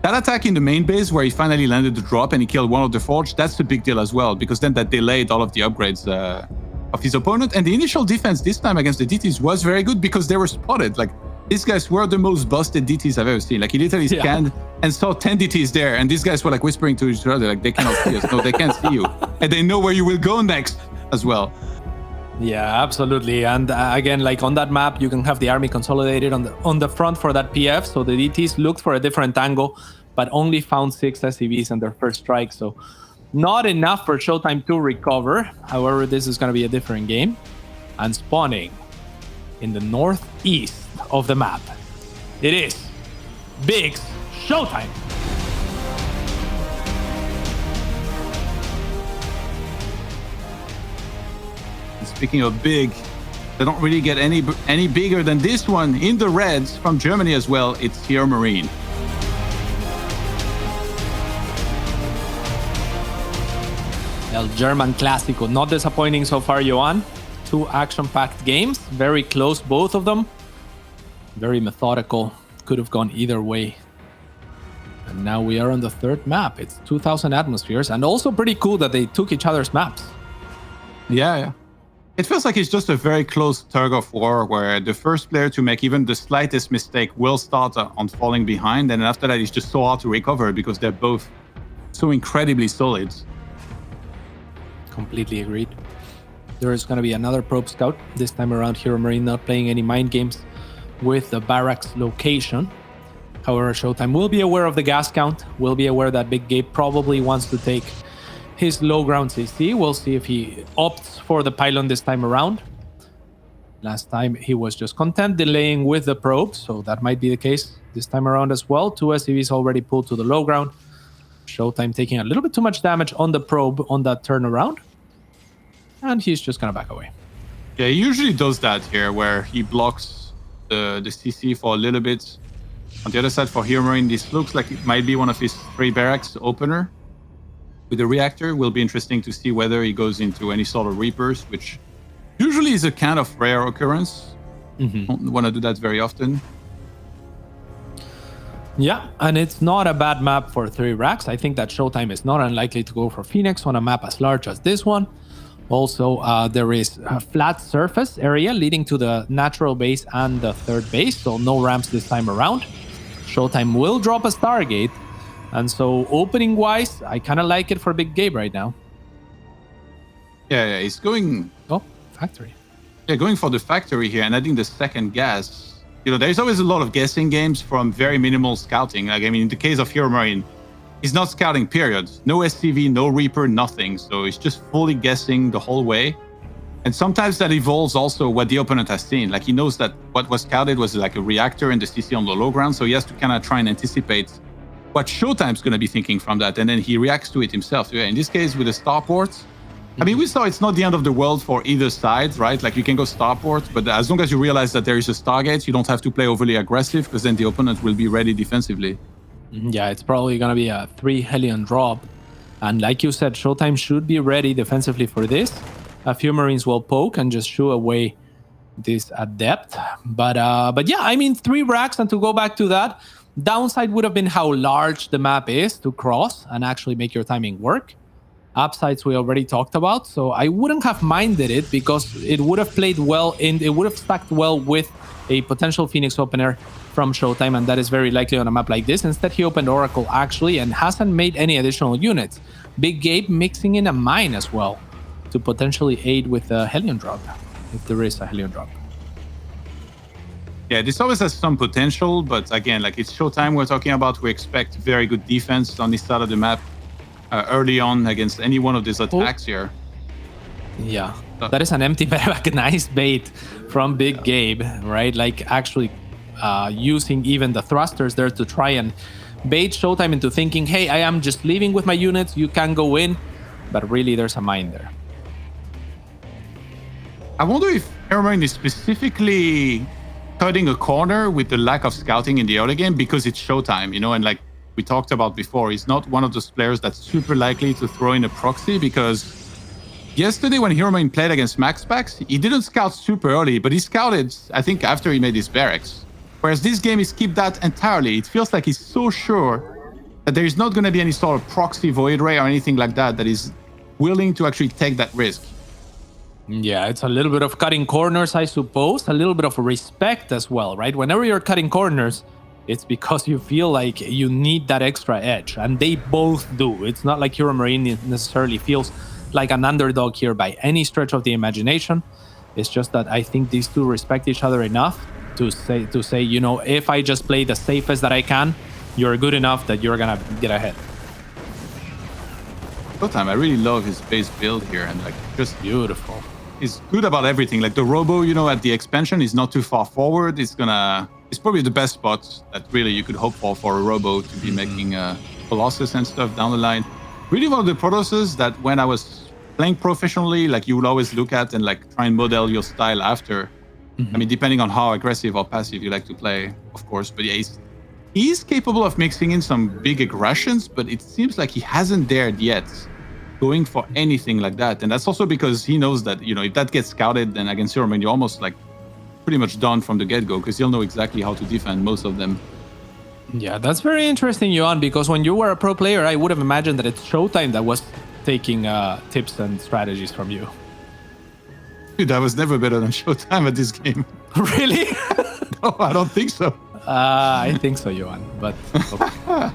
Speaker 2: that attack in the main base, where he finally landed the drop and he killed one of the forge, that's a big deal as well, because then that delayed all of the upgrades of his opponent. And the initial defense this time against the DTs was very good, because they were spotted. Like, these guys were the most busted DTs I've ever seen. Like, he literally scanned and saw 10 DTs there, and these guys were like whispering to each other, like, they cannot see us. No, they can't see you. And they know where you will go next as well.
Speaker 1: Yeah, absolutely. And again, like on that map, you can have the army consolidated on the front for that PF. So the DTs looked for a different angle, but only found 6 SCVs on their first strike. So not enough for ShoWTimE to recover. However, this is going to be a different game. And spawning in the northeast of the map, it is Big ShoWTimE.
Speaker 2: Speaking of big, they don't really get any bigger than this one in the reds from Germany as well. It's HeRoMaRinE.
Speaker 1: El German Clásico, not disappointing so far, Johan. 2 action-packed games, very close, both of them. Very methodical, could have gone either way. And now we are on the 3rd map. It's 2,000 atmospheres, and also pretty cool that they took each other's maps.
Speaker 2: Yeah. It feels like it's just a very close tug of war, where the first player to make even the slightest mistake will start on falling behind, and after that it's just so hard to recover because they're both so incredibly solid.
Speaker 1: Completely agreed. There is going to be another probe scout. This time around, HeRoMaRinE not playing any mind games with the barracks location. However, ShoWTimE will be aware of the gas count, will be aware that Big Gabe probably wants to take his low ground CC. We'll see if he opts for the pylon this time around. Last time he was just content delaying with the probe, so that might be the case this time around as well. 2 SCVs already pulled to the low ground. ShoWTimE taking a little bit too much damage on the probe on that turnaround. And he's just gonna back away.
Speaker 2: Yeah, he usually does that here, where he blocks the CC for a little bit. On the other side, for HeRoMaRinE, this looks like it might be one of his 3 barracks opener. With the reactor, will be interesting to see whether he goes into any sort of Reapers, which usually is a kind of rare occurrence. Don't want to do that very often.
Speaker 1: Yeah, and it's not a bad map for 3 racks. I think that ShoWTimE is not unlikely to go for Phoenix on a map as large as this one. Also, there is a flat surface area leading to the natural base and the 3rd base, so no ramps this time around. ShoWTimE will drop a Stargate. And so opening-wise, I kind of like it for Big Gabe right now.
Speaker 2: Yeah, he's going...
Speaker 1: Oh, factory.
Speaker 2: Yeah, going for the factory here and adding the 2nd gas. there's always a lot of guessing games from very minimal scouting. Like, I mean, in the case of HeRoMaRinE, he's not scouting, period. No SCV, no Reaper, nothing. So he's just fully guessing the whole way. And sometimes that evolves also what the opponent has seen. Like, he knows that what was scouted was like a reactor and the CC on the low ground. So he has to kind of try and anticipate what ShoWTimE's going to be thinking from that. And then he reacts to it himself. Yeah, in this case, with the starports, I mean, we saw it's not the end of the world for either side, right? Like, you can go starport, but as long as you realize that there is a Stargate, you don't have to play overly aggressive, because then the opponent will be ready defensively.
Speaker 1: Yeah, it's probably going to be a 3 Hellion drop. And like you said, ShoWTimE should be ready defensively for this. A few Marines will poke and just shoo away this at depth. But yeah, I mean, 3 racks, and to go back to that, downside would have been how large the map is to cross and actually make your timing work. Upsides we already talked about, so I wouldn't have minded it because it would have played well it would have stacked well with a potential Phoenix opener from ShoWTimE, and that is very likely on a map like this. Instead, he opened Oracle actually and hasn't made any additional units. Big Gabe mixing in a mine as well to potentially aid with a Hellion drop, if there is a Hellion drop.
Speaker 2: Yeah, this always has some potential, but again, like, it's ShoWTimE we're talking about. We expect very good defense on this side of the map early on against any one of these attacks here.
Speaker 1: Yeah, that is an empty back. Nice bait from Big Gabe, right? Like, actually using even the thrusters there to try and bait ShoWTimE into thinking, hey, I am just leaving with my units, you can go in, but really there's a mine there.
Speaker 2: I wonder if HeRoMaRinE is specifically cutting a corner with the lack of scouting in the early game because it's ShoWTimE, and like we talked about before, he's not one of those players that's super likely to throw in a proxy, because yesterday when HeRoMaRinE played against MaxPax, he didn't scout super early, but he scouted, I think, after he made his barracks. Whereas this game, he skipped that entirely. It feels like he's so sure that there is not going to be any sort of proxy void ray or anything like that is willing to actually take that risk.
Speaker 1: Yeah, it's a little bit of cutting corners, I suppose, a little bit of respect as well, right? Whenever you're cutting corners, it's because you feel like you need that extra edge, and they both do. It's not like HeRoMaRinE necessarily feels like an underdog here by any stretch of the imagination. It's just that I think these two respect each other enough to say, if I just play the safest that I can, you're good enough that you're gonna get ahead.
Speaker 2: ShoWTimE, I really love his base build here, and like, just
Speaker 1: beautiful.
Speaker 2: He's good about everything. Like the Robo, at the expansion is not too far forward. It's probably the best spot that really you could hope for a Robo to be making Colossus and stuff down the line. Really one of the Protosses that when I was playing professionally, like, you would always look at and like try and model your style after. I mean, depending on how aggressive or passive you like to play, of course. But yeah, he's capable of mixing in some big aggressions, but it seems like he hasn't dared yet going for anything like that. And that's also because he knows that, if that gets scouted, then against HeRoMaRinE, you're almost like pretty much done from the get-go, because he'll know exactly how to defend most of them.
Speaker 1: Yeah, that's very interesting, Johan, because when you were a pro player, I would have imagined that it's ShoWTimE that was taking tips and strategies from you.
Speaker 2: Dude, I was never better than ShoWTimE at this game.
Speaker 1: Really?
Speaker 2: No, I don't think so.
Speaker 1: I think so, Johan, but okay.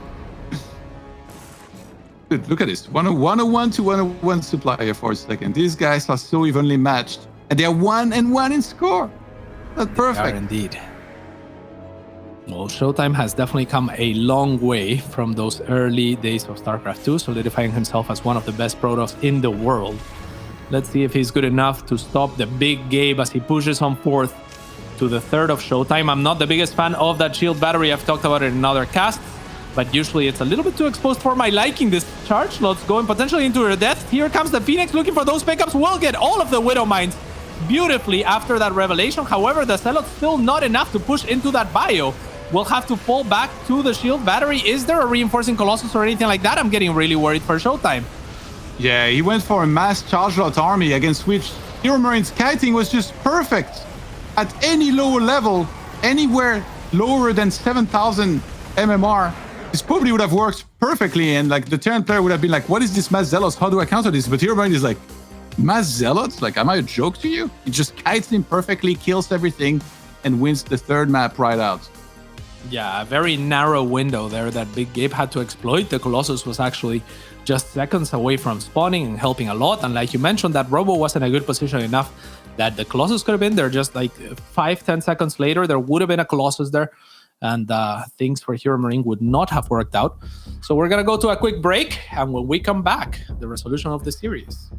Speaker 2: Dude, look at this. 101 to 101 supplier for a second. These guys are so evenly matched, and they are 1-1 in score. That's perfect.
Speaker 1: They are indeed. Well, ShoWTimE has definitely come a long way from those early days of StarCraft 2, solidifying himself as one of the best Protoss in the world. Let's see if he's good enough to stop the Big Gabe as he pushes on forth to the third of ShoWTimE. I'm not the biggest fan of that shield battery. I've talked about it in other casts, but usually it's a little bit too exposed for my liking. This charge slot's going potentially into her death. Here comes the Phoenix looking for those pickups. Will get all of the Widow Mines beautifully after that revelation. However, the Zealot's still not enough to push into that bio. We'll have to fall back to the shield battery. Is there a reinforcing Colossus or anything like that? I'm getting really worried for ShoWTimE.
Speaker 2: Yeah, he went for a mass charge lot army against which HeRoMaRiNE's kiting was just perfect. At any lower level, anywhere lower than 7,000 MMR, this probably would have worked perfectly, and like the Terran player would have been like, what is this mass zealots? How do I counter this? But HeRoMaRiNE is like, mass zealots? Like, am I a joke to you? He just kites him perfectly, kills everything, and wins the third map right out.
Speaker 1: Yeah, a very narrow window there that Big Gabe had to exploit. The Colossus was actually just seconds away from spawning and helping a lot. And like you mentioned, that Robo was in a good position enough that the Colossus could have been there. Just like 5-10 seconds later, there would have been a Colossus there, and things for HeRoMaRinE would not have worked out. So we're gonna go to a quick break, and when we come back, the resolution of the series.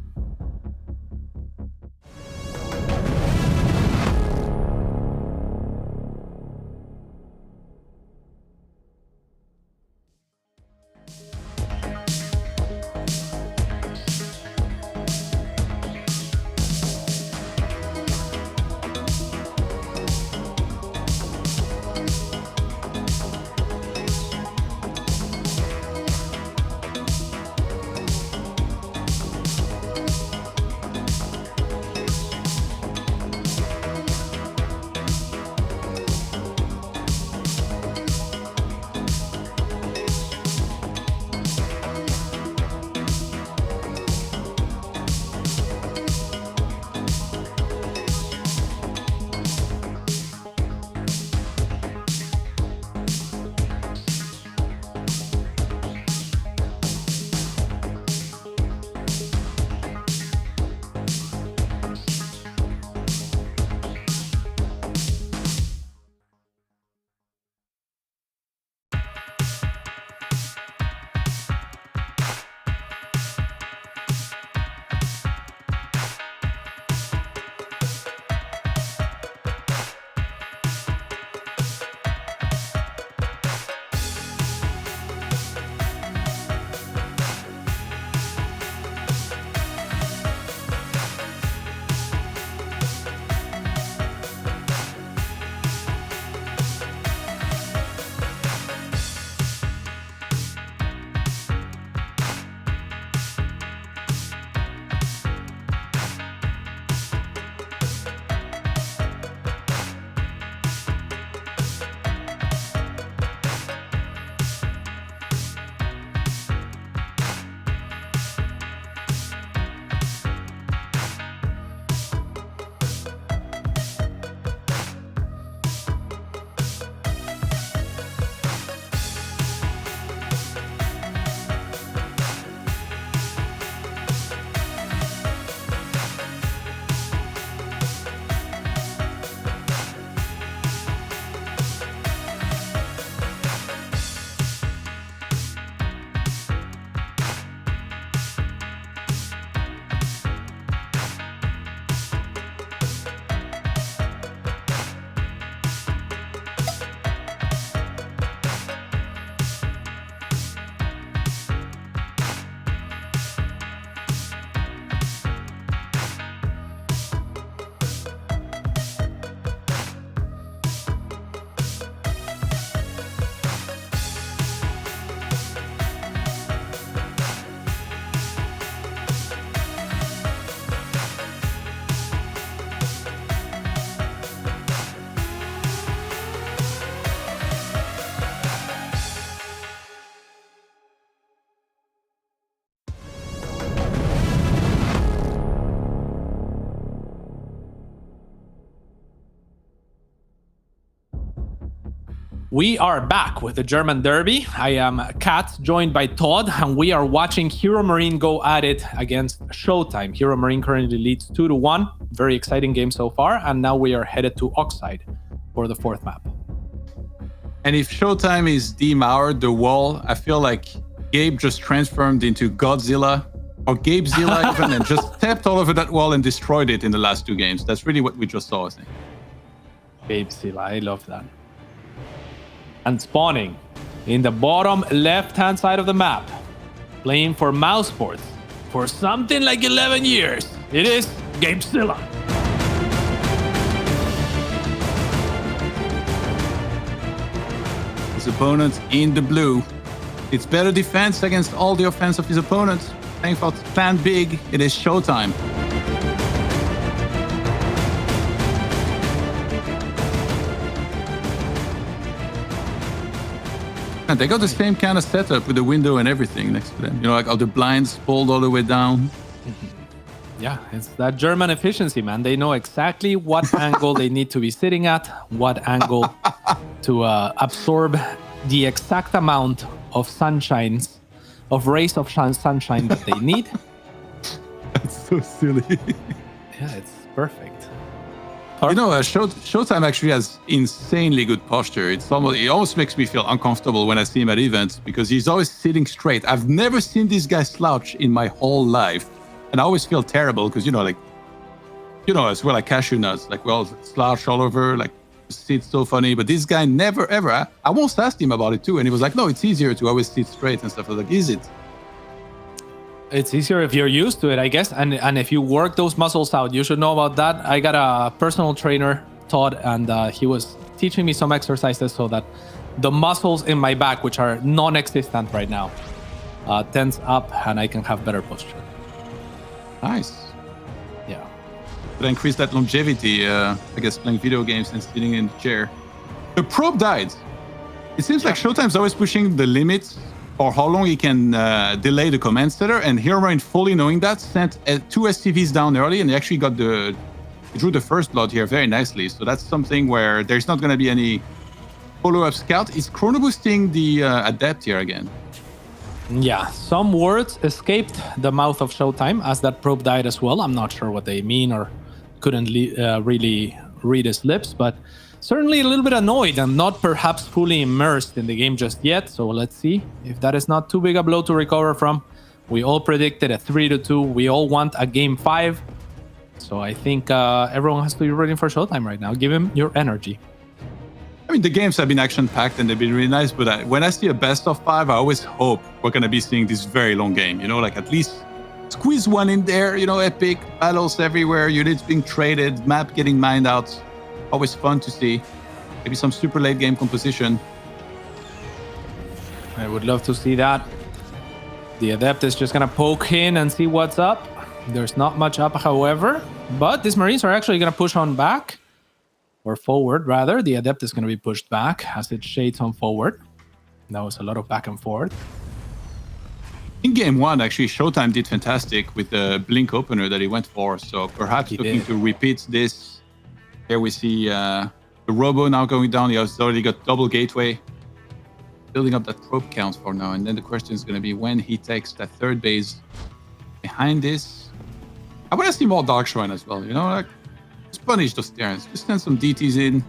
Speaker 1: We are back with the German Derby. I am Kat, joined by Todd, and we are watching HeRoMaRinE go at it against ShoWTimE. HeRoMaRinE currently leads 2-1. Very exciting game so far, and now we are headed to Oxide for the fourth map.
Speaker 2: And if ShoWTimE is demoured the wall, I feel like Gabe just transformed into Godzilla or Gabezilla even and just stepped all over that wall and destroyed it in the last two games. That's really what we just saw, I think.
Speaker 1: Gabezilla, I love that. And spawning in the bottom left-hand side of the map, playing for Mousesports for something like 11 years. It is Gabezilla.
Speaker 2: His opponent in the blue. It's better defense against all the offense of his opponent. Thanks for plan big. It is ShoWTimE. And they got the same kind of setup with the window and everything next to them. You know, like all the blinds pulled all the way down.
Speaker 1: Yeah, it's that German efficiency, man. They know exactly what angle they need to be sitting at, what angle to absorb the exact amount of rays of sunshine that they need.
Speaker 2: That's so silly.
Speaker 1: Yeah, it's perfect.
Speaker 2: You know, ShoWTimE actually has insanely good posture. It almost makes me feel uncomfortable when I see him at events because he's always sitting straight. I've never seen this guy slouch in my whole life. And I always feel terrible because, as well, like cashew nuts, like we all slouch all over, like sit so funny. But this guy never, ever, I once asked him about it too. And he was like, no, it's easier to always sit straight and stuff. I was like, is it?
Speaker 1: It's easier if you're used to it, I guess. And if you work those muscles out, you should know about that. I got a personal trainer, Todd, and he was teaching me some exercises so that the muscles in my back, which are non-existent right now, tense up and I can have better posture.
Speaker 2: Nice.
Speaker 1: Yeah.
Speaker 2: But increase that longevity, I guess, playing video games and sitting in the chair. The probe died. It seems like ShoWTimE's always pushing the limits or how long he can delay the command setter, and HeRoMaRinE, fully knowing that, sent 2 SCVs down early, and he actually drew the first blood here very nicely. So that's something where there's not going to be any follow-up scout. He's chrono boosting the adept here again.
Speaker 1: Yeah, some words escaped the mouth of ShoWTimE as that probe died as well. I'm not sure what they mean or couldn't really read his lips, but certainly a little bit annoyed and not perhaps fully immersed in the game just yet. So let's see if that is not too big a blow to recover from. We all predicted a 3-2. We all want a game 5. So I think everyone has to be rooting for ShoWTimE right now. Give him your energy.
Speaker 2: I mean, the games have been action-packed and they've been really nice, but when I see a best of 5, I always hope we're going to be seeing this very long game. Like at least squeeze one in there, epic battles everywhere, units being traded, map getting mined out. Always fun to see. Maybe some super late game composition.
Speaker 1: I would love to see that. The Adept is just going to poke in and see what's up. There's not much up, however. But these Marines are actually going to push on back. Or forward, rather. The Adept is going to be pushed back as it shades on forward. That was a lot of back and forth.
Speaker 2: In game 1, actually, ShoWTimE did fantastic with the blink opener that he went for. So perhaps looking to repeat this. Here we see the Robo now going down. He has already got double gateway. Building up that probe count for now. And then the question is going to be when he takes that third base behind this. I want to see more Dark Shrine as well. Like just punish those Terrans. Just send some DTs in.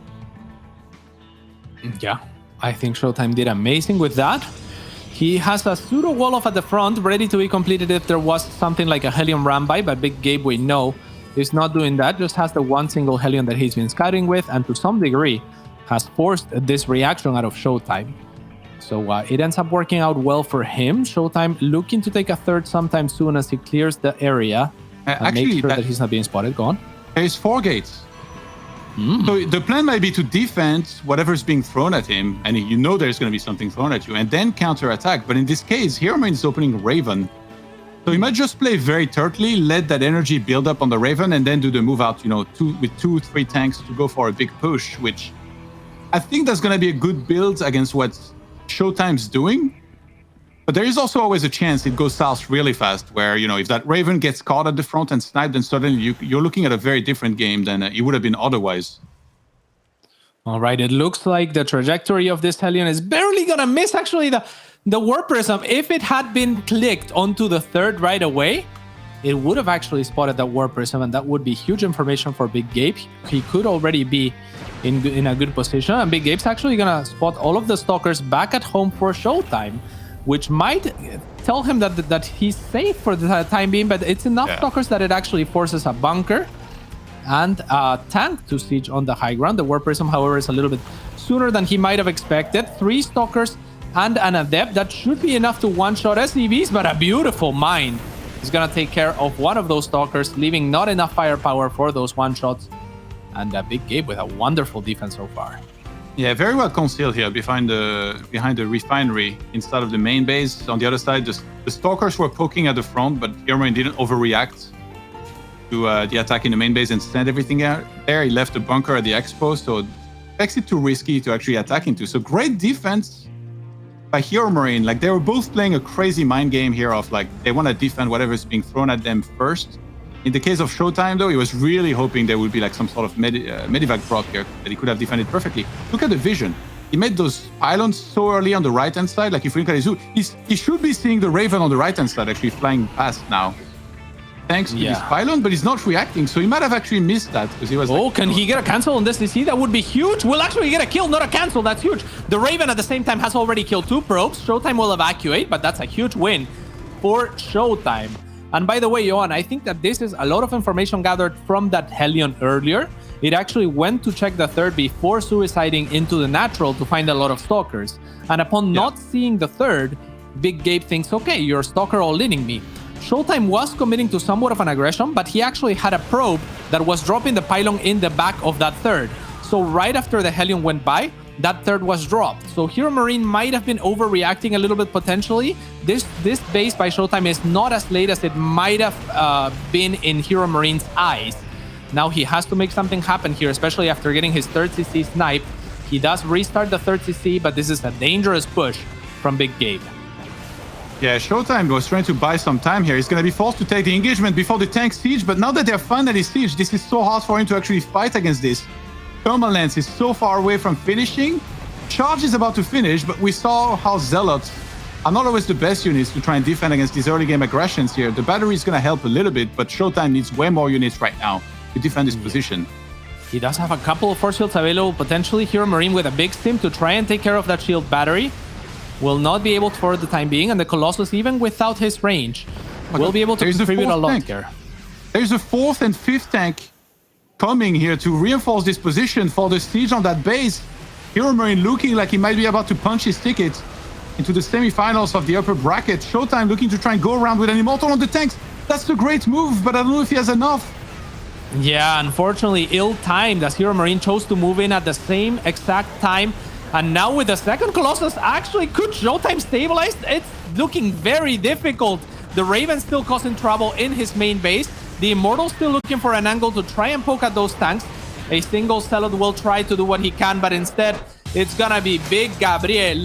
Speaker 1: Yeah, I think ShoWTimE did amazing with that. He has a pseudo wall off at the front ready to be completed if there was something like a Hellion ram by, but Big Gabe, we know, is not doing that, just has the one single Hellion that he's been scouting with, and to some degree has forced this reaction out of ShoWTimE. So it ends up working out well for him. ShoWTimE looking to take a third sometime soon as he clears the area and make sure that he's not being spotted. Go on.
Speaker 2: There's 4 gates. So the plan might be to defend whatever's being thrown at him, and there's going to be something thrown at you, and then counter-attack. But in this case, HeRoMaRinE is opening Raven. So he might just play very turtly, let that energy build up on the Raven, and then do the move out, with 2-3 tanks to go for a big push, which I think that's going to be a good build against what ShoWTimE's doing. But there is also always a chance it goes south really fast, where, if that Raven gets caught at the front and sniped, then suddenly you're looking at a very different game than it would have been otherwise.
Speaker 1: All right, it looks like the trajectory of this Hellion is barely going to miss, actually, the Warp Prism. If it had been clicked onto the third right away, it would have actually spotted that Warp Prism, and that would be huge information for Big Gabe. He could already be in a good position, and Big Gabe's actually going to spot all of the Stalkers back at home for ShoWTimE, which might tell him that he's safe for the time being, but it's enough Stalkers that it actually forces a bunker and a tank to siege on the high ground. The Warp Prism, however, is a little bit sooner than he might have expected. 3 Stalkers and an Adept. That should be enough to one-shot SCVs, but a beautiful mine is going to take care of one of those Stalkers, leaving not enough firepower for those one-shots. And a Big Gabe with a wonderful defense so far.
Speaker 2: Yeah, very well concealed here behind the refinery instead of the main base. On the other side, the Stalkers were poking at the front, but HeRoMaRinE didn't overreact to the attack in the main base and send everything out there. He left the bunker at the expo, so it makes it too risky to actually attack into. So great defense by HeRoMaRinE. Like, they were both playing a crazy mind game here of, like, they want to defend whatever's being thrown at them first. In the case of ShoWTimE, though, he was really hoping there would be like some sort of medivac drop here that he could have defended perfectly. Look at the vision. He made those pylons so early on the right-hand side. Like, if we look at his, he should be seeing the Raven on the right-hand side actually flying past now. thanks to this pylon, but he's not reacting, so he might have actually missed that because he was.
Speaker 1: Oh, can he get a cancel on this DC? That would be huge. We'll actually get a kill, not a cancel. That's huge. The Raven at the same time has already killed 2 probes. ShoWTimE will evacuate, but that's a huge win for ShoWTimE. And by the way, Johan, I think that this is a lot of information gathered from that Hellion earlier. It actually went to check the third before suiciding into the natural to find a lot of stalkers. And upon not seeing the third, Big Gabe thinks, okay, you're stalker all-inning me. ShoWTimE was committing to somewhat of an aggression, but he actually had a probe that was dropping the pylon in the back of that third. So right after the Hellion went by, that third was dropped. So HeRoMaRinE might have been overreacting a little bit potentially. This base by ShoWTimE is not as late as it might have been in HeRoMaRinE's eyes. Now he has to make something happen here, especially after getting his third CC snipe. He does restart the third CC, but this is a dangerous push from Big Gabe.
Speaker 2: Yeah, ShoWTimE was trying to buy some time here. He's going to be forced to take the engagement before the tank siege, but now that they're finally siege, this is so hard for him to actually fight against this. Thermal Lance is so far away from finishing. Charge is about to finish, but we saw how Zealots are not always the best units to try and defend against these early game aggressions here. The battery is going to help a little bit, but ShoWTimE needs way more units right now to defend this position.
Speaker 1: He does have a couple of force shields available, potentially HeRoMaRinE with a big stim to try and take care of that shield battery. Will not be able to for the time being, and the Colossus, even without his range, will be able to contribute a lot here.
Speaker 2: There's a 4th and 5th tank coming here to reinforce this position for the siege on that base. HeRoMaRinE looking like he might be about to punch his ticket into the semifinals of the upper bracket. ShoWTimE looking to try and go around with an Immortal on the tanks. That's the great move, but I don't know if he has enough.
Speaker 1: Yeah, unfortunately, ill-timed as HeRoMaRinE chose to move in at the same exact time. And now with the second Colossus, actually, could ShoWTimE stabilize? It's looking very difficult. The Raven still causing trouble in his main base. The Immortal still looking for an angle to try and poke at those tanks. A single Zealot will try to do what he can, but instead, it's gonna be Big Gabriel